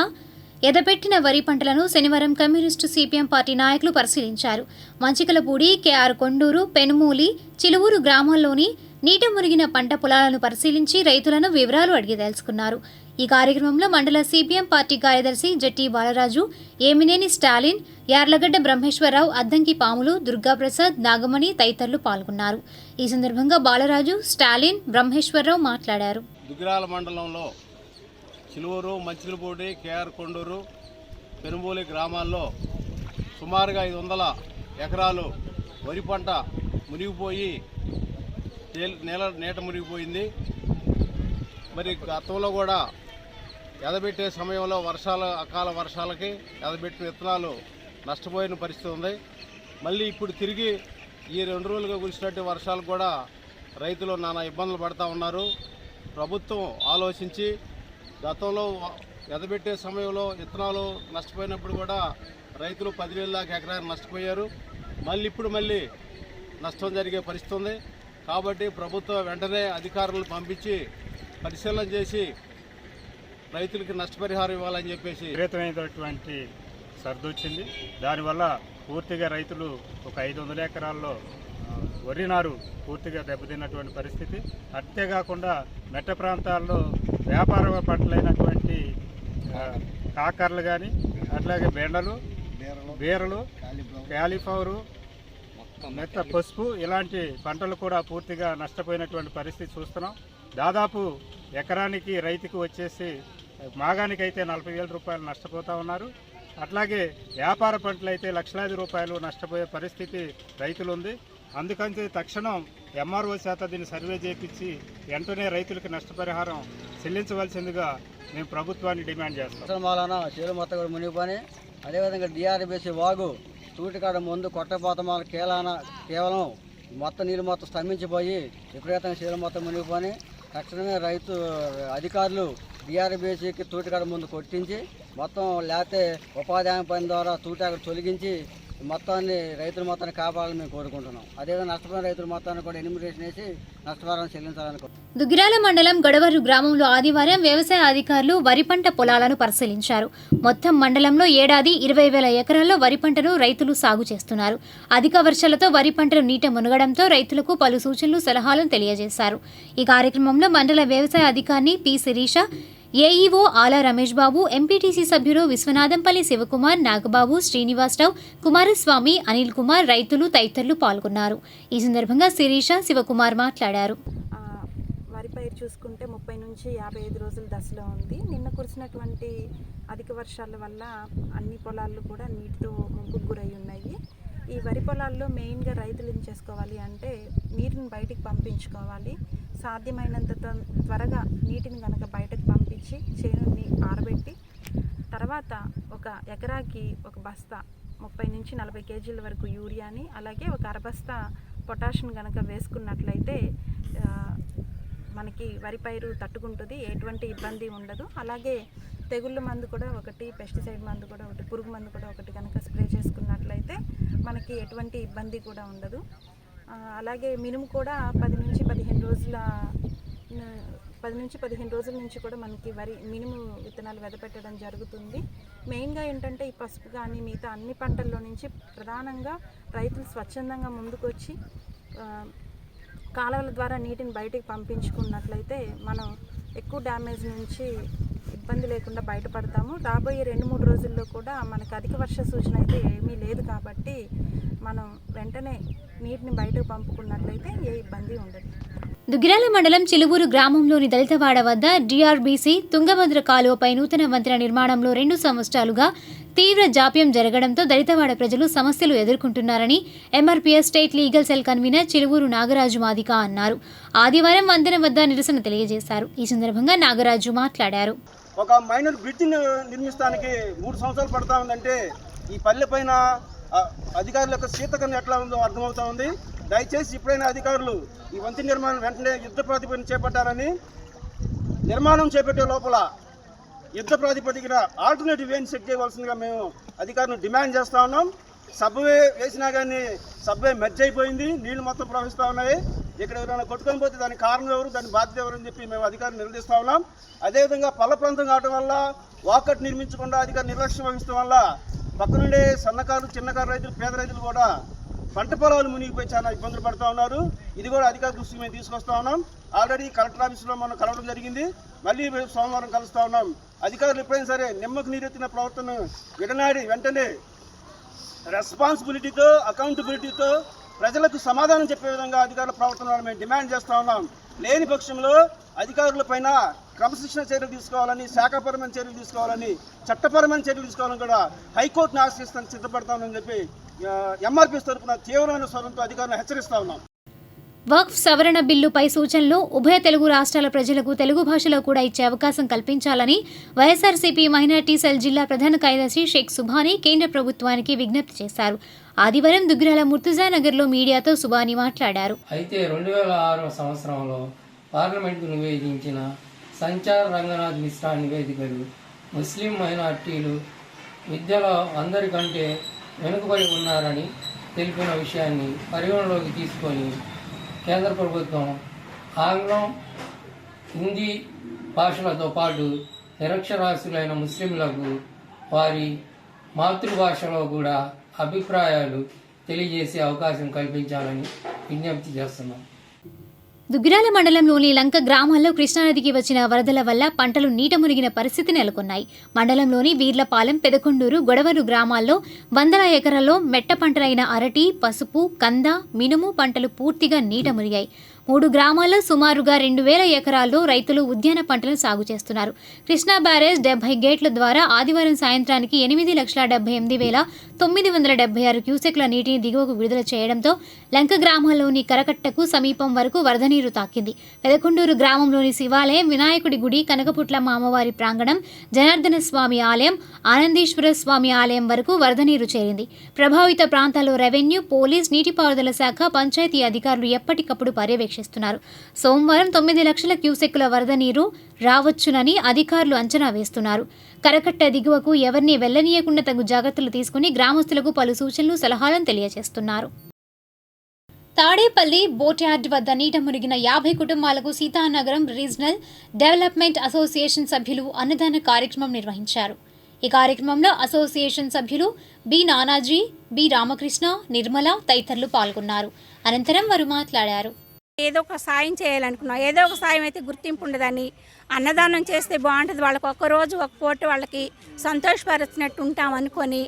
ఎదపెట్టిన వరి పంటలను శనివారం కమ్యూనిస్టు సిపిఎం పార్టీ నాయకులు పరిశీలించారు. మంచికలపూడి, కేఆర్ కొండూరు, పెనుమూలి, చిలువూరు గ్రామాల్లోని నీట మునిగిన పంట పొలాలను పరిశీలించి రైతులను వివరాలు అడిగి తెలుసుకున్నారు. ఈ కార్యక్రమంలో మండల సిపిఎం పార్టీ కార్యదర్శి జట్టి బాలరాజు, ఏమినేని స్టాలిన్, యార్లగడ్డ బ్రహ్మేశ్వరరావు, అద్దంకి పాములు, దుర్గాప్రసాద్, నాగమణి తదితరులు పాల్గొన్నారు. ఈ సందర్భంగా బాలరాజు, స్టాలిన్, బ్రహ్మేశ్వరరావు మాట్లాడారు. దుగ్గిరాల మండలంలో చిలువూరు, మంచికలపూడి, కేఆర్ కొండూరు, పెనుమూలి గ్రామాల్లో సుమారుగా 500 ఎకరాలు వరి పంట మునిగిపోయి నీట మునిగిపోయింది. మరి గతంలో కూడా ఎదబెట్టే సమయంలో అకాల వర్షాలకి ఎదబెట్టిన విత్తనాలు నష్టపోయిన పరిస్థితి ఉంది. మళ్ళీ ఇప్పుడు తిరిగి ఈ 2 రోజులుగా కురిసినట్టు వర్షాలకు కూడా రైతులు నానా ఇబ్బందులు పడుతూ ఉన్నారు. ప్రభుత్వం ఆలోచించి గతంలో ఎదబెట్టే సమయంలో విత్తనాలు నష్టపోయినప్పుడు కూడా రైతులు 10,000 దాకా ఎకరానికి నష్టపోయారు. ఇప్పుడు మళ్ళీ నష్టం జరిగే పరిస్థితి ఉంది. కాబట్టి ప్రభుత్వం వెంటనే అధికారులను పంపించి పరిశీలన చేసి రైతులకి నష్టపరిహారం ఇవ్వాలని చెప్పేసి విపరీతమైనటువంటి సర్ది వచ్చింది. దానివల్ల పూర్తిగా రైతులు ఒక 500 ఎకరాల్లో వరి నారు పూర్తిగా దెబ్బతిన్నటువంటి పరిస్థితి. అంతేకాకుండా మెట్ట ప్రాంతాల్లో వ్యాపార పంటలైనటువంటి కాకరలు కానీ, అట్లాగే బెండలు, బీరలు, క్యాలీఫ్లవరు, మెత్త పసుపు ఇలాంటి పంటలు కూడా పూర్తిగా నష్టపోయినటువంటి పరిస్థితి చూస్తున్నాం. దాదాపు ఎకరానికి రైతుకు వచ్చేసి మాగానికైతే 40,000 రూపాయలు నష్టపోతూ ఉన్నారు. అట్లాగే వ్యాపార పంటలు అయితే లక్షలాది రూపాయలు నష్టపోయే పరిస్థితి రైతులు ఉంది. అందుకని తక్షణం ఎంఆర్ఓ చేత దీన్ని సర్వే చేయించి వెంటనే రైతులకు నష్టపరిహారం చెల్లించవలసిందిగా మేము ప్రభుత్వాన్ని డిమాండ్ చేస్తాం. మాలన చేరు మొత్తం కూడా మునిగిపోయి, అదేవిధంగా డిఆర్బీసీ వాగు తూటికాడ ముందు కొట్టపోతమాల కేవలం మొత్తం నీళ్ళు మొత్తం స్తంభించిపోయి విపరీతంగా చేరు మొత్తం మునిగిపోయి తక్షణమే రైతు అధికారులు డిఆర్బీసీకి తూటికాడ ముందు కొట్టించి మొత్తం లేకపోతే ఉపాధి హామీ పని ద్వారా తూటాకు తొలగించి మొత్తాన్ని రైతుల మొత్తాన్ని కాపాడాలని మేము కోరుకుంటున్నాం. అదేవిధంగా నష్టపోయిన రైతుల మొత్తాన్ని కూడా ఎనిమిరేషన్ వేసి నష్టపరిహారం చెల్లించాలనుకుంటున్నాం. దుగ్గిరాల మండలం గడవరు గ్రామంలో ఆదివారం వ్యవసాయ అధికారులు వరి పంట పొలాలను పరిశీలించారు. మొత్తం మండలంలో ఏడాది 20,000 ఎకరాల్లో వరి పంటను రైతులు సాగు చేస్తున్నారు. అధిక వర్షాలతో వరి పంటలు నీట మునగడంతో రైతులకు పలు సూచనలు, సలహాలను తెలియజేశారు. ఈ కార్యక్రమంలో మండల వ్యవసాయ అధికారిని పి శిరీష, ఏఈఓ ఆలా రమేష్ బాబు, ఎంపీటీసీ సభ్యులు విశ్వనాథంపల్లి శివకుమార్, నాగబాబు, శ్రీనివాసరావు, కుమారస్వామి, అనిల్ కుమార్, రైతులు తదితరులు పాల్గొన్నారు. ఈ సందర్భంగా శిరీష, శివకుమార్ మాట్లాడారు. వరి పైరు చూసుకుంటే 30 నుంచి 55 రోజుల దశలో ఉంది. నిన్న కురిసినటువంటి అధిక వర్షాల వల్ల అన్ని పొలాలు కూడా నీటితో ముంపుకు గురై ఉన్నాయి. ఈ వరి పొలాల్లో మెయిన్గా రైతులు ఏం చేసుకోవాలి అంటే నీటిని బయటికి పంపించుకోవాలి. సాధ్యమైనంత త్వరగా నీటిని కనుక బయటకు పంపించి చేనుని ఆరబెట్టి తర్వాత ఒక ఎకరాకి ఒక బస్తా 30 నుంచి 40 కేజీల వరకు యూరియాని, అలాగే ఒక అరబస్తా పొటాషియం కనుక వేసుకున్నట్లయితే మనకి వరి పైరు తట్టుకుంటుంది, ఎటువంటి ఇబ్బంది ఉండదు. అలాగే తెగుళ్ళ మందు కూడా ఒకటి, పెస్టిసైడ్ మందు కూడా ఒకటి, పురుగు మందు కూడా ఒకటి కనుక స్ప్రే చేసుకున్నట్లయితే మనకి ఎటువంటి ఇబ్బంది కూడా ఉండదు. అలాగే మినుము కూడా 10 నుంచి 15 రోజుల నుంచి కూడా మనకి మినుము విత్తనాలు వెదపెట్టడం జరుగుతుంది. మెయిన్గా ఏంటంటే ఈ పసుపు కానీ మిగతా అన్ని పంటల్లో నుంచి ప్రధానంగా రైతులు స్వచ్ఛందంగా ముందుకొచ్చి కాలువల ద్వారా నీటిని బయటికి పంపించుకున్నట్లయితే మనం ఎక్కువ డ్యామేజ్ నుంచి ఇబ్బంది లేకుండా బయటపడతాము. రాబోయే 2-3 రోజుల్లో కూడా మనకు అధిక వర్ష సూచన అయితే ఏమీ లేదు కాబట్టి మనం వెంటనే నీటిని బయటకు పంపుకున్నట్లయితే ఏ ఇబ్బంది ఉండదు. దుగ్గిరాల మండలం చిలువూరు గ్రామంలోని దళితవాడ వద్ద డిఆర్బీసీ తుంగభద్ర కాలువపై నూతన వంతెన నిర్మాణంలో 2 సంవత్సరాలుగా తీవ్ర జాప్యం జరగడంతో దళితవాడ ప్రజలు సమస్యలు ఎదుర్కొంటున్నారని MRPS state legal cell convener Chiluvuru Nagaraju Madiga అన్నారు. ఆదివారం వంతెన వద్ద నిరసన తెలియజేశారు. ఈ సందర్భంగా నాగరాజు మాట్లాడారు. ఒక మైనర్ బ్రిడ్జ్ నిర్మిస్తానికి 3 సంవత్సరాలు పడతా ఉందంటే ఈ పల్లె పైన అధికారుల యొక్క శీతకరణ ఎట్లా ఉందో అర్థమవుతా ఉంది. దయచేసి ఇప్పుడైనా అధికారులు ఈ వంతెన నిర్మాణం వెంటనే యుద్ధ ప్రాతిపదికన చేపట్టాలని, నిర్మాణం చేపట్టే లోపల యుద్ధ ప్రాతిపదికన ఆల్టర్నేటివ్ వేని సెట్ చేయవలసిందిగా మేము అధికారులను డిమాండ్ చేస్తూ ఉన్నాం. సబ్వే వేసినా కానీ సబ్వే మెర్జ్ అయిపోయింది, నీళ్లు మొత్తం ప్రవహిస్తూ ఉన్నాయి. ఇక్కడ ఎవరైనా కొట్టుకొని పోతే దానికి కారణం ఎవరు, దాని బాధ్యత ఎవరు అని చెప్పి మేము అధికారులు నిలదీస్తూ ఉన్నాం. అదేవిధంగా పల్ల ప్రాంతం కావడం వల్ల వాకట్ నిర్మించకుండా అధికారులు నిర్లక్ష్యం వహించడం వల్ల పక్కనుండే సన్నకారు, చిన్నకారు రైతులు, పేద రైతులు కూడా పంట పొలాలు మునిగిపోయి చాలా ఇబ్బందులు పడుతూ ఉన్నారు. ఇది కూడా అధికార దృష్టికి మేము తీసుకొస్తా ఉన్నాం. ఆల్రెడీ కలెక్టర్ ఆఫీసులో మనం కలవడం జరిగింది, మళ్ళీ సోమవారం కలుస్తూ ఉన్నాం. అధికారులు ఎప్పుడైనా సరే నిమ్మకు నీరెత్తిన ప్రవర్తన విడనాడి వెంటనే రెస్పాన్సిబిలిటీతో, అకౌంటబిలిటీతో ప్రజలకు సమాధానం చెప్పే విధంగా అధికారుల ప్రవర్తన మేము డిమాండ్ చేస్తూ ఉన్నాం. లేని పక్షంలో అధికారులపైన క్రమశిక్షణ చర్యలు తీసుకోవాలని, శాఖాపరమైన చర్యలు తీసుకోవాలని, చట్టపరమైన చర్యలు తీసుకోవాలని కూడా హైకోర్టును ఆశ్రయిస్తానికి సిద్ధపడతామని చెప్పి ఎంఆర్పీఎస్ తరఫున తీవ్రమైన స్వరంతో అధికారులను హెచ్చరిస్తా ఉన్నాం. వక్ఫ్ సవరణ బిల్లుపై సూచనలు ఉభయ తెలుగు రాష్ట్రాల ప్రజలకు తెలుగు భాషలో కూడా ఇచ్చే అవకాశం కల్పించాలని వైఎస్ఆర్సీపీ మైనార్టీ సెల్ జిల్లా ప్రధాన కార్యదర్శి షేక్ సుబానీ కేంద్ర ప్రభుత్వానికి విజ్ఞప్తి చేశారు. ఆదివారం దుగ్గిరాల ముర్తుజా నగర్లో మీడియాతో సుబానీ మాట్లాడారు. అయితే 2006 సంవత్సరంలో పార్లమెంటుకు నివేదించిన సంచార రంగనాథ్ మిశ్రా నివేదికలు ముస్లిం మైనార్టీలు విద్యలో అందరికంటే వెనుకబడి ఉన్నారని తెలిపిన విషయాన్ని పరిగణలోకి తీసుకొని కేంద్ర ప్రభుత్వం ఆంగ్లం, హిందీ భాషలతో పాటు నిరక్షరాస్యులైన ముస్లింలకు వారి మాతృభాషలో కూడా అభిప్రాయాలు తెలియజేసే అవకాశం కల్పించాలని విజ్ఞప్తి చేస్తున్నాం. దుగ్గిరాల మండలంలోని లంక గ్రామాల్లో కృష్ణానదికి వచ్చిన వరదల వల్ల పంటలు నీట మునిగిన పరిస్థితి నెలకొన్నాయి. మండలంలోని వీర్లపాలెం, పెదకొండూరు, గొడవరు గ్రామాల్లో వందల ఎకరాల్లో మెట్ట పంటలైన అరటి, పసుపు, కంద, మినుము పంటలు పూర్తిగా నీట మునిగాయి. 3 గ్రామాల్లో సుమారుగా 2000 ఎకరాల్లో రైతులు ఉద్యాన పంటలను సాగు చేస్తున్నారు. కృష్ణా బ్యారేజ్ 70 గేట్ల ద్వారా ఆదివారం సాయంత్రానికి 8,78,976 క్యూసెక్ల నీటిని దిగువకు విడుదల చేయడంతో లంక గ్రామాల్లోని కరకట్టకు సమీపం వరకు వరద నీరు తాకింది. పెదకొండూరు గ్రామంలోని శివాలయం, వినాయకుడి గుడి, కనకపుట్లమ్మ అమ్మవారి ప్రాంగణం, జనార్దన స్వామి ఆలయం, ఆనందీశ్వర స్వామి ఆలయం వరకు వరద నీరు చేరింది. ప్రభావిత ప్రాంతాల్లో రెవెన్యూ, పోలీస్, నీటిపారుదల శాఖ, పంచాయతీ అధికారులు ఎప్పటికప్పుడు పర్యవేక్షిస్తున్నారు. సోమవారం 9 లక్షల క్యూసెక్కుల వరద నీరు రావచ్చునని అధికారులు అంచనా వేస్తున్నారు. కరకట్ట దిగువకు ఎవరిని వెళ్లనీయకుండా తగు జాగ్రత్తలు తీసుకుని గ్రామస్తులకు పలు సూచనలు, సలహాలను తెలియజేస్తున్నారు. తాడేపల్లి బోట్ యార్డ్ వద్ద నీట మునిగిన 50 కుటుంబాలకు సీతానగరం రీజనల్ డెవలప్మెంట్ అసోసియేషన్ సభ్యులు అన్నదాన కార్యక్రమం నిర్వహించారు. ఈ కార్యక్రమంలో అసోసియేషన్ సభ్యులు బి నానాజీ, బి రామకృష్ణ, నిర్మల తదితరులు పాల్గొన్నారు. అనంతరం వారు మాట్లాడారు. ఏదో ఒక సాయం చేయాలనుకున్నాం. ఏదో ఒక సాయం అయితే గుర్తింపు ఉండదని అన్నదానం చేస్తే బాగుంటుంది, వాళ్ళకి ఒక్కరోజు ఒక పూట వాళ్ళకి సంతోషపరిచినట్టు ఉంటాం అనుకొని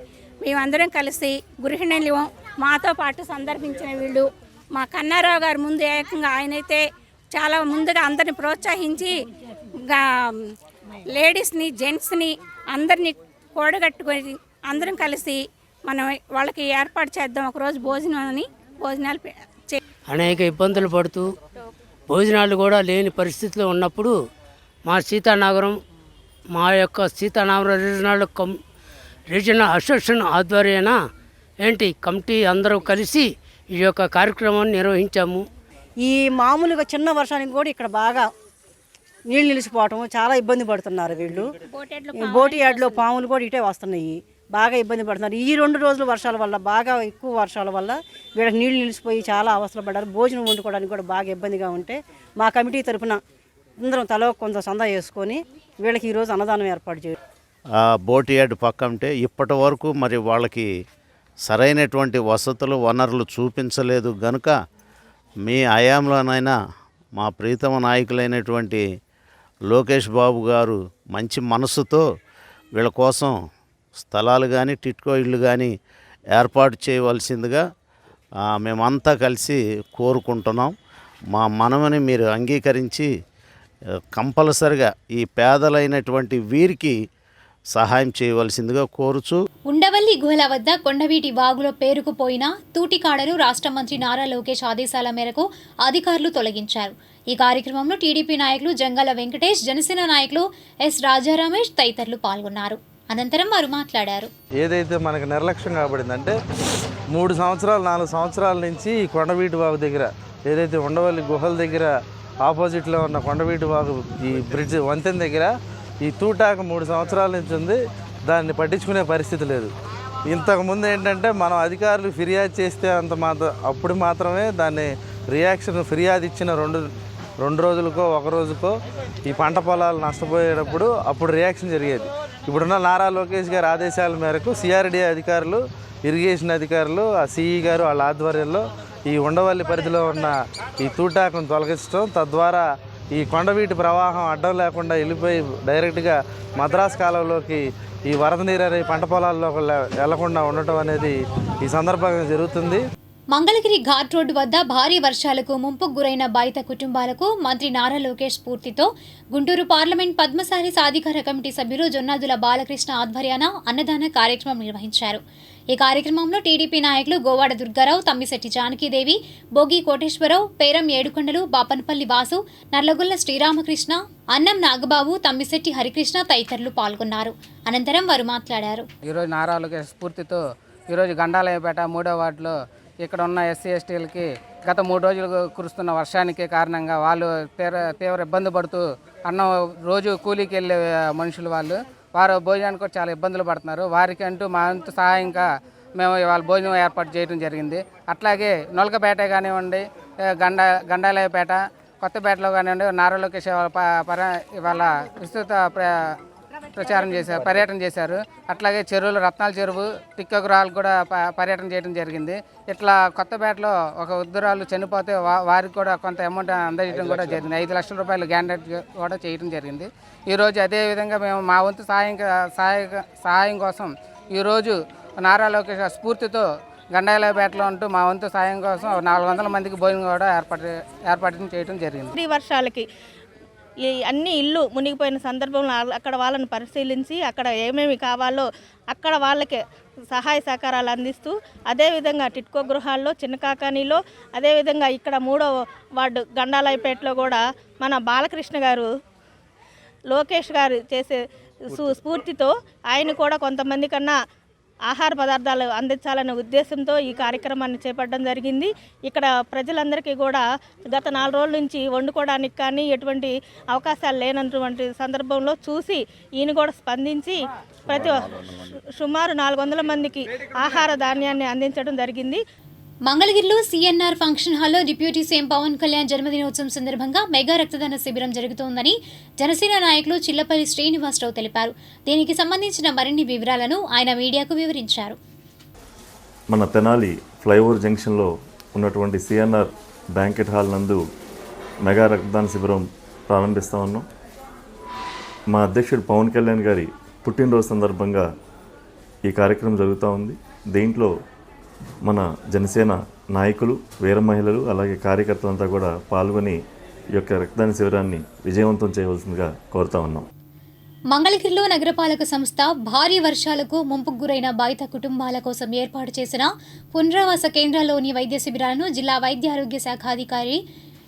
మేమందరం కలిసి గృహిణులు మాతో పాటు సందర్భించిన వీళ్ళు మా కన్నారావు గారు ముందు ఏకంగా ఆయనైతే చాలా ముందుగా అందరిని ప్రోత్సహించి లేడీస్ని, జెంట్స్ని అందరినీ కూడగట్టుకొని అందరం కలిసి మనం వాళ్ళకి ఏర్పాటు చేద్దాం ఒకరోజు భోజనాలు అనేక ఇబ్బందులు పడుతూ భోజనాలు కూడా లేని పరిస్థితిలో ఉన్నప్పుడు మా సీతానగరం రీజనల్ అసోసియేషన్ ఆధ్వర్యాన కమిటీ అందరూ కలిసి ఈ యొక్క కార్యక్రమాన్ని నిర్వహించాము. ఈ మామూలుగా చిన్న వర్షానికి కూడా ఇక్కడ బాగా నీళ్ళు నిలిచిపోవటం చాలా ఇబ్బంది పడుతున్నారు వీళ్ళు. బోటి యార్డ్లో పాములు కూడా ఇటే వస్తున్నాయి, బాగా ఇబ్బంది పడుతున్నారు. ఈ 2 రోజుల వర్షాల వల్ల, బాగా ఎక్కువ వర్షాల వల్ల వీళ్ళకి నీళ్ళు నిలిచిపోయి చాలా అవస్థలు పడ్డారు. భోజనం వండుకోవడానికి కూడా బాగా ఇబ్బందిగా ఉంటే మా కమిటీ తరఫున అందరం తలో కొంత సందా చేసుకొని వీళ్ళకి ఈరోజు అన్నదానం ఏర్పాటు చేయాలి. బోట్ యార్డ్ పక్క అంటే ఇప్పటి వరకు మరి వాళ్ళకి సరైనటువంటి వసతులు, వనరులు చూపించలేదు గనుక మీ హయాంలోనైనా మా ప్రీతమ నాయకులైనటువంటి లోకేష్ బాబు గారు మంచి మనసుతో వీళ్ళ కోసం స్థలాలు కానీ, టిట్కో ఇళ్ళు కానీ ఏర్పాటు చేయవలసిందిగా మేమంతా కలిసి కోరుకుంటున్నాం. మా మనవిని మీరు అంగీకరించి కంపల్సరిగా ఈ పేదలైనటువంటి వీరికి సహాయం చేయవలసిందిగా కోరుచు. ఉండవల్లి గుహల వద్ద కొండవీటి వాగులో పేరుకుపోయిన తూటికాడను రాష్ట్ర మంత్రి నారా లోకేష్ ఆదేశాల మేరకు అధికారులు తొలగించారు. ఈ కార్యక్రమంలో టీడీపీ నాయకులు జంగాల వెంకటేష్, జనసేన నాయకులు ఎస్ రాజారమేష్ తదితరులు పాల్గొన్నారు. అనంతరం వారు మాట్లాడారు. ఏదైతే మనకు నిర్లక్ష్యం కాబడిందంటే 3 సంవత్సరాలు 4 సంవత్సరాల నుంచి ఈ కొండవీటి వాగు దగ్గర ఏదైతే ఉండవల్లి గుహల దగ్గర ఆపోజిట్లో ఉన్న కొండవీటి వాగు ఈ బ్రిడ్జ్ వంతెన దగ్గర ఈ తూటాక 3 సంవత్సరాల నుంచి ఉంది. దాన్ని పట్టించుకునే పరిస్థితి లేదు. ఇంతకుముందు ఏంటంటే మనం అధికారులు ఫిర్యాదు చేస్తే అప్పుడు మాత్రమే దాన్ని ఫిర్యాదు ఇచ్చిన 2 రోజులకో 1 రోజుకో ఈ పంట పొలాలు నష్టపోయేటప్పుడు అప్పుడు రియాక్షన్ జరిగేది. ఇప్పుడున్న నారా లోకేష్ గారి ఆదేశాల మేరకు సిఆర్డీ అధికారులు, ఇరిగేషన్ అధికారులు, ఆ సిఈ గారు వాళ్ళ ఆధ్వర్యంలో ఈ ఉండవల్లి పరిధిలో ఉన్న ఈ తూటాకును తొలగించడం, తద్వారా ఈ కొండవీటి ప్రవాహం అడ్డం లేకుండా వెళ్ళిపోయి డైరెక్ట్గా మద్రాసు కాలువలోకి ఈ వరద నీరు అనే పంట పొలాల్లో వెళ్లకుండా ఉండటం అనేది ఈ సందర్భంగా జరుగుతుంది. మంగళగిరి ఘాట్ రోడ్డు వద్ద భారీ వర్షాలకు ముంపుకు గురైన బాధిత కుటుంబాలకు మంత్రి నారా లోకేష్ స్ఫూర్తితో గుంటూరు పార్లమెంట్ పద్మశాలి సాధికార కమిటీ సభ్యులు జొన్నాదుల బాలకృష్ణ ఆధ్వర్యాన అన్నదాన కార్యక్రమం నిర్వహించారు. ఈ కార్యక్రమంలో టీడీపీ నాయకులు గోవాడ దుర్గారావు, తమ్మిశెట్టి జానకీదేవి, బోగి కోటేశ్వరరావు, పేరం ఏడుకొండలు, బాపనపల్లి వాసు, నర్లగొల్ల శ్రీరామకృష్ణ, అన్నం నాగబాబు, తమ్మిశెట్టి హరికృష్ణ తదితరులు పాల్గొన్నారు. అనంతరం వారు మాట్లాడారు. ఈరోజు నారా లోకేష్ స్ఫూర్తితో ఈరోజు గండాలయపేట 3వ వార్డులో ఇక్కడ ఉన్న ఎస్సీ ఎస్టీలకి గత 3 రోజులు కురుస్తున్న వర్షానికి కారణంగా వాళ్ళు తీవ్ర ఇబ్బంది పడుతూ రోజు కూలీకి వెళ్ళే మనుషులు వారు భోజనానికి కూడా చాలా ఇబ్బందులు పడుతున్నారు. వారికి అంటూ మా అంత సహాయంగా మేము ఇవాళ భోజనం ఏర్పాటు చేయడం జరిగింది. అట్లాగే నొలకపేట కానివ్వండి, గండాలయపేట, కొత్తపేటలో కానివ్వండి, నారా లోకేష్ ఇవాళ విస్తృత పర్యటన చేశారు. అట్లాగే చెరువులు రత్నాల చెరువు టిక్కగురాలు కూడా పర్యటన చేయడం జరిగింది. ఇట్లా కొత్తపేటలో ఒక వృద్ధురాలు చనిపోతే వారికి కూడా కొంత అమౌంట్ అందజేయడం కూడా జరిగింది. 5 లక్షల రూపాయలు గ్రాంట్ కూడా చేయడం జరిగింది. ఈరోజు అదేవిధంగా మేము మా వంతు సహాయం కోసం ఈరోజు నారా లోకేష్ స్ఫూర్తితో గండాలపేటలో ఉంటూ మా వంతు సాయం కోసం 400 మందికి భోజనం కూడా ఏర్పాటు చేయడం జరిగింది. ఈ వర్షాలకి ఈ అన్ని ఇల్లు మునిగిపోయిన సందర్భంలో అక్కడ వాళ్ళని పరిశీలించి అక్కడ ఏమేమి కావాలో అక్కడ వాళ్ళకి సహాయ సహకారాలు అందిస్తూ, అదేవిధంగా టిట్కో గృహాల్లో చిన్న కాకానీలో, అదేవిధంగా ఇక్కడ 3వ వార్డు గండాలపేటలో కూడా మన బాలకృష్ణ గారు లోకేష్ గారు చేసే స్ఫూర్తితో ఆయన కూడా కొంతమంది కన్నా ఆహార పదార్థాలు అందించాలనే ఉద్దేశంతో ఈ కార్యక్రమాన్ని చేపట్టడం జరిగింది. ఇక్కడ ప్రజలందరికీ కూడా గత 4 రోజుల నుంచి వండుకోవడానికి కానీ ఎటువంటి అవకాశాలు లేనటువంటి సందర్భంలో చూసి ఈయన కూడా స్పందించి సుమారు 400 మందికి ఆహార ధాన్యాన్ని అందించడం జరిగింది. మంగళగిరిలో సిఎన్ఆర్ ఫంక్షన్ హాల్లో డిప్యూటీ సీఎం పవన్ కళ్యాణ్ జన్మదినోత్సవం సందర్భంగా మెగా రక్తదాన శిబిరం జరుగుతోందని జనసేన నాయకులు చిల్లపల్లి శ్రీనివాసరావు తెలిపారు. దీనికి సంబంధించిన మరిన్ని వివరాలను ఆయన మీడియాకు వివరించారు. మన తెనాలి ఫ్లైఓవర్ జంక్షన్లో ఉన్నటువంటి సిఎన్ఆర్ బ్యాంకెట్ హాల్ నందు మెగా రక్తదాన శిబిరం ప్రారంభిస్తా ఉన్నాం. మా అధ్యక్షుడు పవన్ కళ్యాణ్ గారి పుట్టినరోజు సందర్భంగా ఈ కార్యక్రమం జరుగుతూ ఉంది. దీంట్లో మన జనసేన నాయకులు, వీర మహిళలు, అలాగే కార్యకర్తలంతా కూడా పాల్గొని ఈ యొక్క రక్తదాన శిబిరాన్ని విజయవంతం చేయవలసిందిగా కోరుతా ఉన్నాం. మంగళగిరిలో నగరపాలక సంస్థ భారీ వర్షాలకు ముంపుకు గురైన బాధిత కుటుంబాల కోసం ఏర్పాటు చేసిన పునరావాస కేంద్రాల్లోని వైద్య శిబిరాలను జిల్లా వైద్య ఆరోగ్య శాఖ అధికారి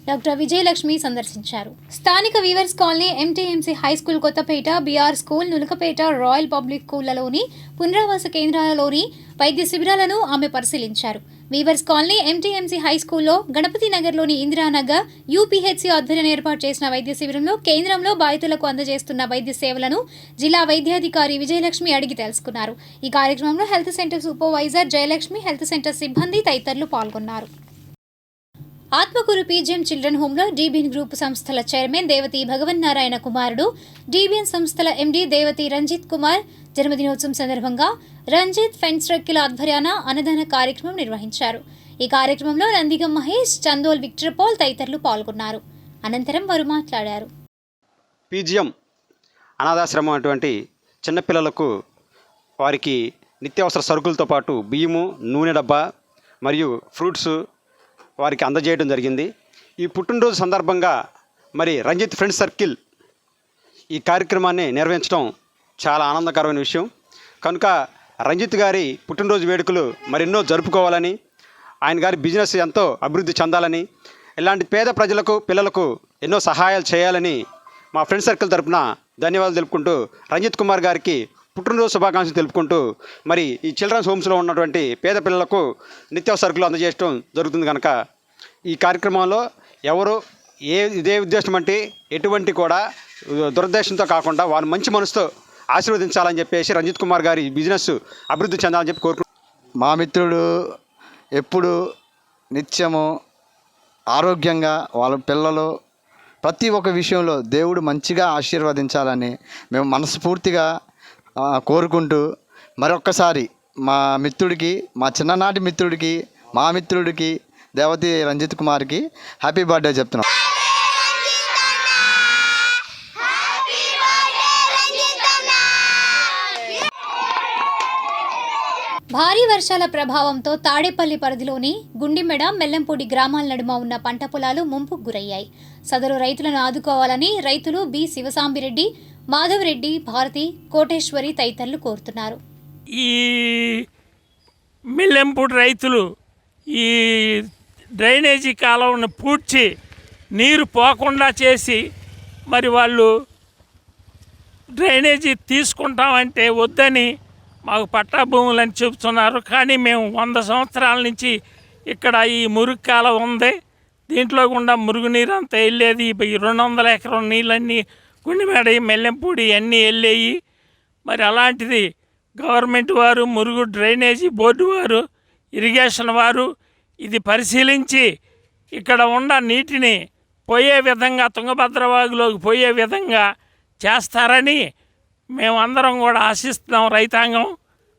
డాక్టర్ విజయలక్ష్మి సందర్శించారు. స్థానిక weavers colony, MTMC high school Kothapeta, BR school, Nulakapeta, royal public స్కూళ్లలోని పునరావాస కేంద్రాలలోని వైద్య శిబిరాలను ఆమె పరిశీలించారు. వీవర్స్ కాలనీ, ఎంటీఎంసీ హైస్కూల్లో, గణపతి నగర్లోని ఇందిరానగర్, యూపీహెచ్సీ ఆధ్వర్యంలో ఏర్పాటు చేసిన వైద్య శిబిరంలో కేంద్రంలో బాధితులకు అందజేస్తున్న వైద్య సేవలను జిల్లా వైద్యాధికారి విజయలక్ష్మి అడిగి తెలుసుకున్నారు. ఈ కార్యక్రమంలో health centre supervisor Jayalakshmi, health centre సిబ్బంది తదితరులు పాల్గొన్నారు. ఆత్మకూరు పీజీఎం చిల్డ్రన్ హోంలో డీబీఎన్ గ్రూప్ సంస్థల చైర్మన్ దేవతి భగవన్నారాయణ కుమారుడు, డీబీఎన్ సంస్థల ఎండీ దేవతి రంజిత్ కుమార్ జన్మదినోత్సవం సందర్భంగా రంజిత్ ఫ్రెండ్స్ సర్కిల్ ఆధ్వర్యాన అన్నదాన కార్యక్రమం నిర్వహించారు. ఈ కార్యక్రమంలో నందిగం మహేష్, చందోల్ విక్టర్ పాల్ తదితరులు పాల్గొన్నారు. అనంతరం వారు మాట్లాడారు. పీజీఎం అనాథాశ్రమం అటువంటి చిన్నపిల్లలకు వారికి నిత్యావసర సరుకులతో పాటు బియ్యము, నూనె డబ్బా మరియు ఫ్రూట్స్ వారికి అందజేయడం జరిగింది. ఈ పుట్టినరోజు సందర్భంగా మరి రంజిత్ ఫ్రెండ్స్ సర్కిల్ ఈ కార్యక్రమాన్ని నిర్వహించడం చాలా ఆనందకరమైన విషయం. కనుక రంజిత్ గారి పుట్టినరోజు వేడుకలు మరెన్నో జరుపుకోవాలని, ఆయన గారి బిజినెస్ ఎంతో అభివృద్ధి చెందాలని, ఇలాంటి పేద ప్రజలకు, పిల్లలకు ఎన్నో సహాయాలు చేయాలని మా ఫ్రెండ్స్ సర్కిల్ తరఫున ధన్యవాదాలు తెలుపుకుంటూ రంజిత్ కుమార్ గారికి పుట్టినరోజు శుభాకాంక్షలు తెలుపుకుంటూ మరి ఈ చిల్డ్రన్స్ హోమ్స్లో ఉన్నటువంటి పేద పిల్లలకు నిత్యావసర సరుకులు అందజేయడం జరుగుతుంది. కనుక ఈ కార్యక్రమంలో ఎవరు ఇదే ఉద్దేశం అంటే ఎటువంటి కూడా దురుద్దేశంతో కాకుండా వారు మంచి మనసుతో ఆశీర్వదించాలని చెప్పేసి రంజిత్ కుమార్ గారి బిజినెస్ అభివృద్ధి చెందాలని చెప్పి కోరుకుంటున్నాను. మా మిత్రుడు ఎప్పుడు నిత్యము ఆరోగ్యంగా వాళ్ళ పిల్లలు ప్రతి ఒక్క విషయంలో దేవుడు మంచిగా ఆశీర్వదించాలని మేము మనస్ఫూర్తిగా కోరుకుంటూ మరొక్కసారి మా మిత్రుడికి, మా చిన్ననాటి మిత్రుడికి, మా మిత్రుడికి దేవతి రంజిత్ కుమార్కి హ్యాపీ బర్త్డే చెప్తున్నాం. భారీ వర్షాల ప్రభావంతో తాడేపల్లి పరిధిలోని గుండిమెడ, మెల్లంపూడి గ్రామాల నడుమ ఉన్న పంట పొలాలు ముంపుకు గురయ్యాయి. సదరు రైతులను ఆదుకోవాలని రైతులు బి శివసాంబిరెడ్డి, మాధవరెడ్డి, భారతి, కోటేశ్వరి తదితరులు కోరుతున్నారు. ఈ మెల్లెంపూడి రైతులు ఈ డ్రైనేజీ కాలువను పూడ్చి నీరు పోకుండా చేసి మరి వాళ్ళు డ్రైనేజీ తీసుకుంటామంటే వద్దని మాకు పట్టా భూములని చెబుతున్నారు. కానీ మేము 100 సంవత్సరాల నుంచి ఇక్కడ ఈ మురుగు కాలువ ఉంది. దీంట్లో గుండా మురుగునీరు అంతా వెళ్ళేది. ఈ 200 ఎకరం నీళ్ళన్నీ గుండెమేడ, మెల్లెంపూడి అన్నీ వెళ్ళేవి. మరి అలాంటిది గవర్నమెంట్ వారు, మురుగు డ్రైనేజీ బోర్డు వారు, ఇరిగేషన్ వారు ఇది పరిశీలించి ఇక్కడ ఉన్న నీటిని పోయే విధంగా, తుంగభద్ర వాగులోకి పోయే విధంగా చేస్తారని మేమందరం కూడా ఆశిస్తున్నాం రైతాంగం.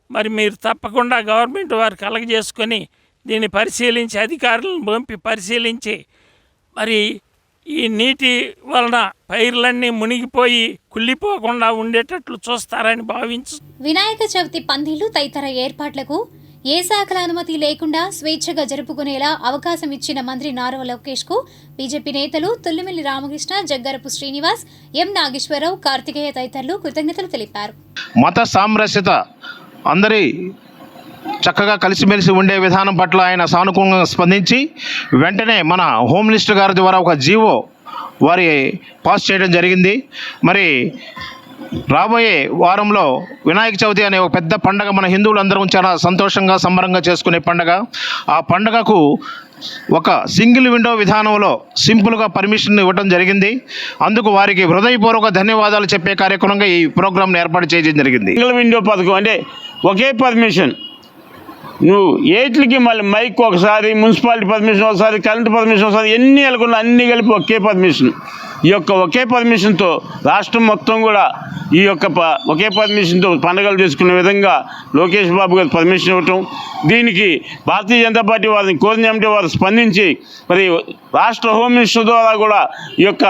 మరి మీరు తప్పకుండా గవర్నమెంట్ వారు కలగజేసుకొని దీన్ని పరిశీలించి అధికారులను పంపి పరిశీలించి మరి ఈ నీటి వలన పైర్లన్నీ మునిగిపోయి కుళ్ళిపోకుండా ఉండేటట్లు చూస్తారని భావించు. వినాయక చవితి పందిళ్లు తదితర ఏర్పాట్లకు ఏ శాఖల అనుమతి లేకుండా స్వేచ్ఛగా జరుపుకునేలా అవకాశం ఇచ్చిన మంత్రి నారా లోకేష్ కు బీజేపీ నేతలు తుల్లిమిల్లి రామకృష్ణ, జగ్గరపు శ్రీనివాస్, ఎం నాగేశ్వరరావు, కార్తికేయ తదితరులు కృతజ్ఞతలు తెలిపారు. మత సామరస్యత అందరి చక్కగా కలిసిమెలిసి ఉండే విధానం పట్ల ఆయన సానుకూలంగా స్పందించి వెంటనే మన హోమ్ మినిస్టర్ గారి ద్వారా ఒక జీవో వారి పాస్ చేయడం జరిగింది. మరి రాబోయే వారంలో వినాయక చవితి అనే ఒక పెద్ద పండగ మన హిందువులందరం చాలా సంతోషంగా సంబరంగా చేసుకునే పండగ. ఆ పండగకు ఒక సింగిల్ విండో విధానంలో సింపుల్గా పర్మిషన్ ఇవ్వడం జరిగింది. అందుకు వారికి హృదయపూర్వక ధన్యవాదాలు చెప్పే కార్యక్రమంగా ఈ ప్రోగ్రాంను ఏర్పాటు చేయడం జరిగింది. సింగిల్ విండో పథకం అంటే ఒకే పర్మిషన్, నువ్వు ఏట్లకి మళ్ళీ మైక్ ఒకసారి, మున్సిపాలిటీ పర్మిషన్ ఒకసారి, కరెంట్ పర్మిషన్ ఒకసారి, ఎన్ని వెళ్ళకుండా అన్నీ కలిపి ఒకే పర్మిషన్. ఈ యొక్క ఒకే పర్మిషన్తో రాష్ట్రం మొత్తం కూడా ఈ యొక్క ఒకే పర్మిషన్తో పండుగలు చేసుకునే విధంగా లోకేష్ బాబు గారు పర్మిషన్ ఇవ్వటం, దీనికి భారతీయ జనతా పార్టీ వారిని కోరినామంటే వారు స్పందించి మరి రాష్ట్ర హోమ్ మినిస్టర్ ద్వారా కూడా ఈ యొక్క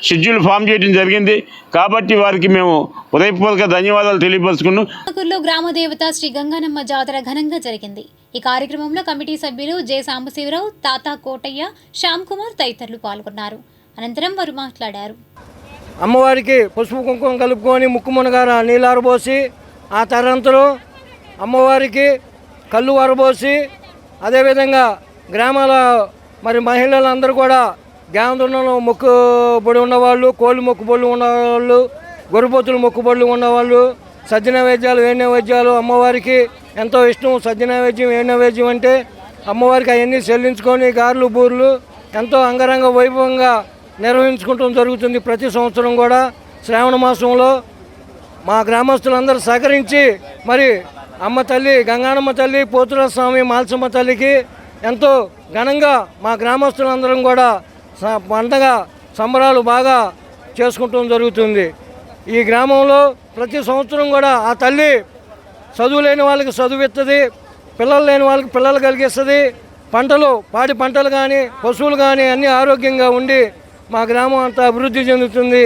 షెడ్యూల్ ఫామ్ చేయడం జరిగింది. కాబట్టి వారికి మేము హృదయపూర్వక ధన్యవాదాలు తెలియపరుచుకున్నాం. గ్రామ దేవత శ్రీ గంగానమ్మ జాతర ఘనంగా జరిగింది. ఈ కార్యక్రమంలో కమిటీ సభ్యులు జె సాంబశివరావు, తాతా కోటయ్య, శ్యామ్ కుమార్ తదితరులు పాల్గొన్నారు. అనంతరం వారు మాట్లాడారు. అమ్మవారికి పసుపు కుంకుమ కలుపుకొని ముక్కు మునగార నీళ్ళు ఆరబోసి, ఆ తరంతలో అమ్మవారికి కళ్ళు ఆరబోసి, అదేవిధంగా గ్రామాల మరి మహిళలందరూ కూడా గ్రామంలో మొక్కుబడి ఉన్నవాళ్ళు, కోళ్ళు మొక్కుబడులు ఉన్నవాళ్ళు, గొర్రెపోతులు మొక్కుబడులు ఉన్నవాళ్ళు, సజ్జ నైవేద్యాలు, వేడి నైవేద్యాలు అమ్మవారికి ఎంతో ఇష్టం. సజ్జ నైవేద్యం, వేడి నైవేద్యం అంటే అమ్మవారికి అవన్నీ చెల్లించుకొని గారెలు, బూర్లు ఎంతో అంగరంగ వైభవంగా నిర్వహించుకుంటూ జరుగుతుంది. ప్రతి సంవత్సరం కూడా శ్రావణ మాసంలో మా గ్రామస్తులందరూ సహకరించి మరి అమ్మ తల్లి, గంగానమ్మ తల్లి, పోతుల స్వామి, మాల్సమ్మ తల్లికి ఎంతో ఘనంగా మా గ్రామస్తులందరం కూడా పండగ సంబరాలు బాగా చేసుకుంటూ జరుగుతుంది. ఈ గ్రామంలో ప్రతి సంవత్సరం కూడా ఆ తల్లి చదువు లేని వాళ్ళకి చదువు ఇస్తుంది, పిల్లలు లేని వాళ్ళకి పిల్లలు కలిగిస్తుంది. పంటలు, పాడి పంటలు కానీ, పశువులు కానీ అన్నీ ఆరోగ్యంగా ఉండి మా గ్రామం అంతా అభివృద్ధి చెందుతుంది.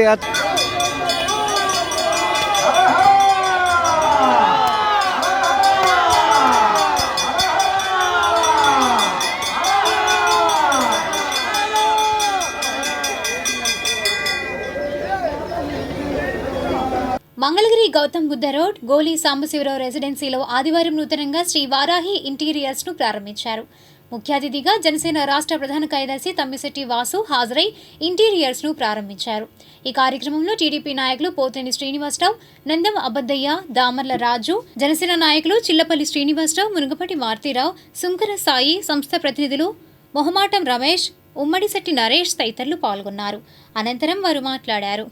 మంగళగిరి గౌతమ్ బుద్ధ రోడ్, గోలి సాంబశివరావు రెసిడెన్సీలో ఆదివారం నూతనంగా శ్రీ వారాహి ఇంటీరియర్స్ను ప్రారంభించారు. ముఖ్య అతిథిగా జనసేన రాష్ట్ర ప్రధాన కార్యదర్శి తమ్మిశెట్టి వాసు హాజరై ఇంటీరియర్స్ను ప్రారంభించారు. ఈ కార్యక్రమంలో టీడీపీ నాయకులు పోతినేని శ్రీనివాసరావు, నందం అబద్దయ్య, దామర్ల రాజు, జనసేన నాయకులు చిల్లపల్లి శ్రీనివాసరావు, మునుగపటి మారుతీరావు, సుంకర సాయి, సంస్థ ప్రతినిధులు మొహమాటం రమేష్, ఉమ్మడిశెట్టి నరేష్ తదితరులు పాల్గొన్నారు. అనంతరం వారు మాట్లాడారు.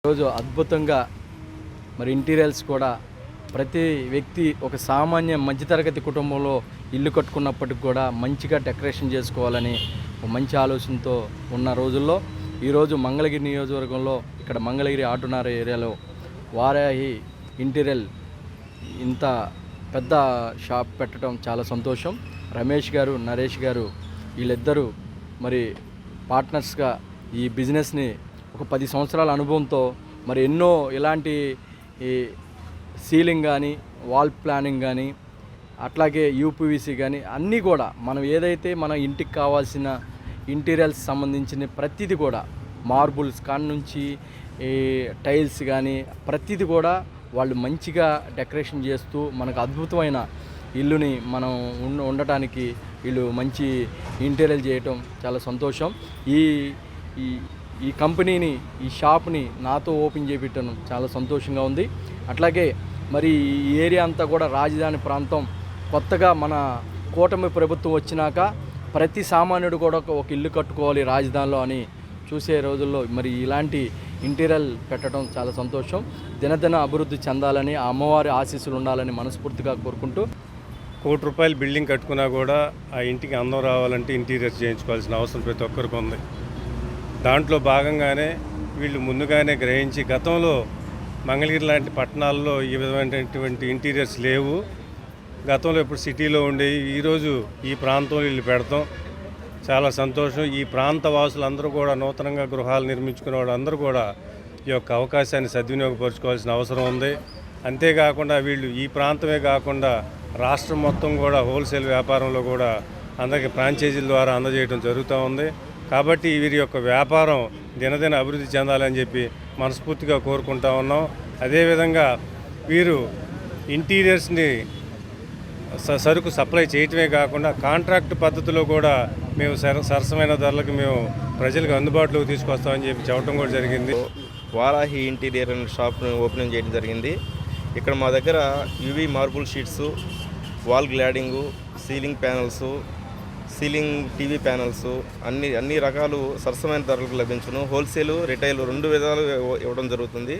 ఈరోజు అద్భుతంగా మరి ఇంటీరియర్స్ కూడా ప్రతి వ్యక్తి ఒక సామాన్య మధ్యతరగతి కుటుంబంలో ఇల్లు కట్టుకున్నప్పటికి కూడా మంచిగా డెకరేషన్ చేసుకోవాలని ఒక మంచి ఆలోచనతో ఉన్న రోజుల్లో ఈరోజు మంగళగిరి నియోజకవర్గంలో ఇక్కడ మంగళగిరి ఆటునార ఏరియాలో వారాహి ఇంటీరియల్ ఇంత పెద్ద షాప్ పెట్టడం చాలా సంతోషం. రమేష్ గారు, నరేష్ గారు వీళ్ళిద్దరూ మరి పార్ట్నర్స్గా ఈ బిజినెస్ని ఒక 10 సంవత్సరాల అనుభవంతో మరి ఎన్నో ఇలాంటి ఈ సీలింగ్ కానీ, వాల్ ప్లానింగ్ కానీ, అట్లాగే యూపీవీసీ కానీ అన్నీ కూడా మనం ఏదైతే మన ఇంటికి కావాల్సిన ఇంటీరియర్స్ సంబంధించిన ప్రతిదీ కూడా మార్బుల్స్ కాడ నుంచి ఈ టైల్స్ కానీ ప్రతిదీ కూడా వాళ్ళు మంచిగా డెకరేషన్ చేస్తూ మనకు అద్భుతమైన ఇల్లుని మనం ఉండటానికి వీళ్ళు మంచి ఇంటీరియర్ చేయటం చాలా సంతోషం. ఈ కంపెనీని, ఈ షాప్ని నాతో ఓపెన్ చేయించడం చాలా సంతోషంగా ఉంది. అట్లాగే మరి ఈ ఏరియా అంతా కూడా రాజధాని ప్రాంతం. కొత్తగా మన కూటమి ప్రభుత్వం వచ్చినాక ప్రతి సామాన్యుడు కూడా ఒక ఇల్లు కట్టుకోవాలి రాజధానిలో అని చూసే రోజుల్లో మరి ఇలాంటి ఇంటీరియర్ పెట్టడం చాలా సంతోషం. దినదిన అభివృద్ధి చెందాలని, ఆ అమ్మవారి ఆశీస్సులు ఉండాలని మనస్ఫూర్తిగా కోరుకుంటూ, ₹1 కోటి బిల్డింగ్ కట్టుకున్నా కూడా ఆ ఇంటికి అందం రావాలంటే ఇంటీరియర్ చేయించుకోవాల్సిన అవసరం ప్రతి ఒక్కరికి ఉంది. దాంట్లో భాగంగానే వీళ్ళు ముందుగానే గ్రహించి గతంలో మంగళగిరి లాంటి పట్టణాల్లో ఈ విధమైనటువంటి ఇంటీరియర్స్ లేవు. గతంలో ఇప్పుడు సిటీలో ఉండేవి. ఈరోజు ఈ ప్రాంతంలో ఇల్లు పెడతాం, చాలా సంతోషం. ఈ ప్రాంత వాసులందరూ కూడా నూతనంగా గృహాలు నిర్మించుకునే వాళ్ళందరూ కూడా ఈ యొక్క అవకాశాన్ని సద్వినియోగపరచుకోవాల్సిన అవసరం ఉంది. అంతేకాకుండా వీళ్ళు ఈ ప్రాంతమే కాకుండా రాష్ట్రం మొత్తం కూడా హోల్సేల్ వ్యాపారంలో కూడా అందరికీ ఫ్రాంచైజీల ద్వారా అందజేయడం జరుగుతూ ఉంది. కాబట్టి వీరి యొక్క వ్యాపారం దినదిన అభివృద్ధి చెందాలని చెప్పి మనస్ఫూర్తిగా కోరుకుంటా ఉన్నాం. అదేవిధంగా వీరు ఇంటీరియర్స్ని సరుకు సప్లై చేయటమే కాకుండా కాంట్రాక్ట్ పద్ధతిలో కూడా మేము సరసమైన ధరలకు మేము ప్రజలకు అందుబాటులోకి తీసుకొస్తామని చెప్పి చెప్పడం కూడా జరిగింది. వారాహి ఇంటీరియర్ అనే షాప్ను ఓపెనింగ్ చేయడం జరిగింది. ఇక్కడ మా దగ్గర UV marble sheets, wall cladding, ceiling panels, ceiling TV panels అన్ని రకాలు సరసమైన ధరలకు లభించును. హోల్సేల్, రిటైల్ 2 విధాలు ఇవ్వడం జరుగుతుంది.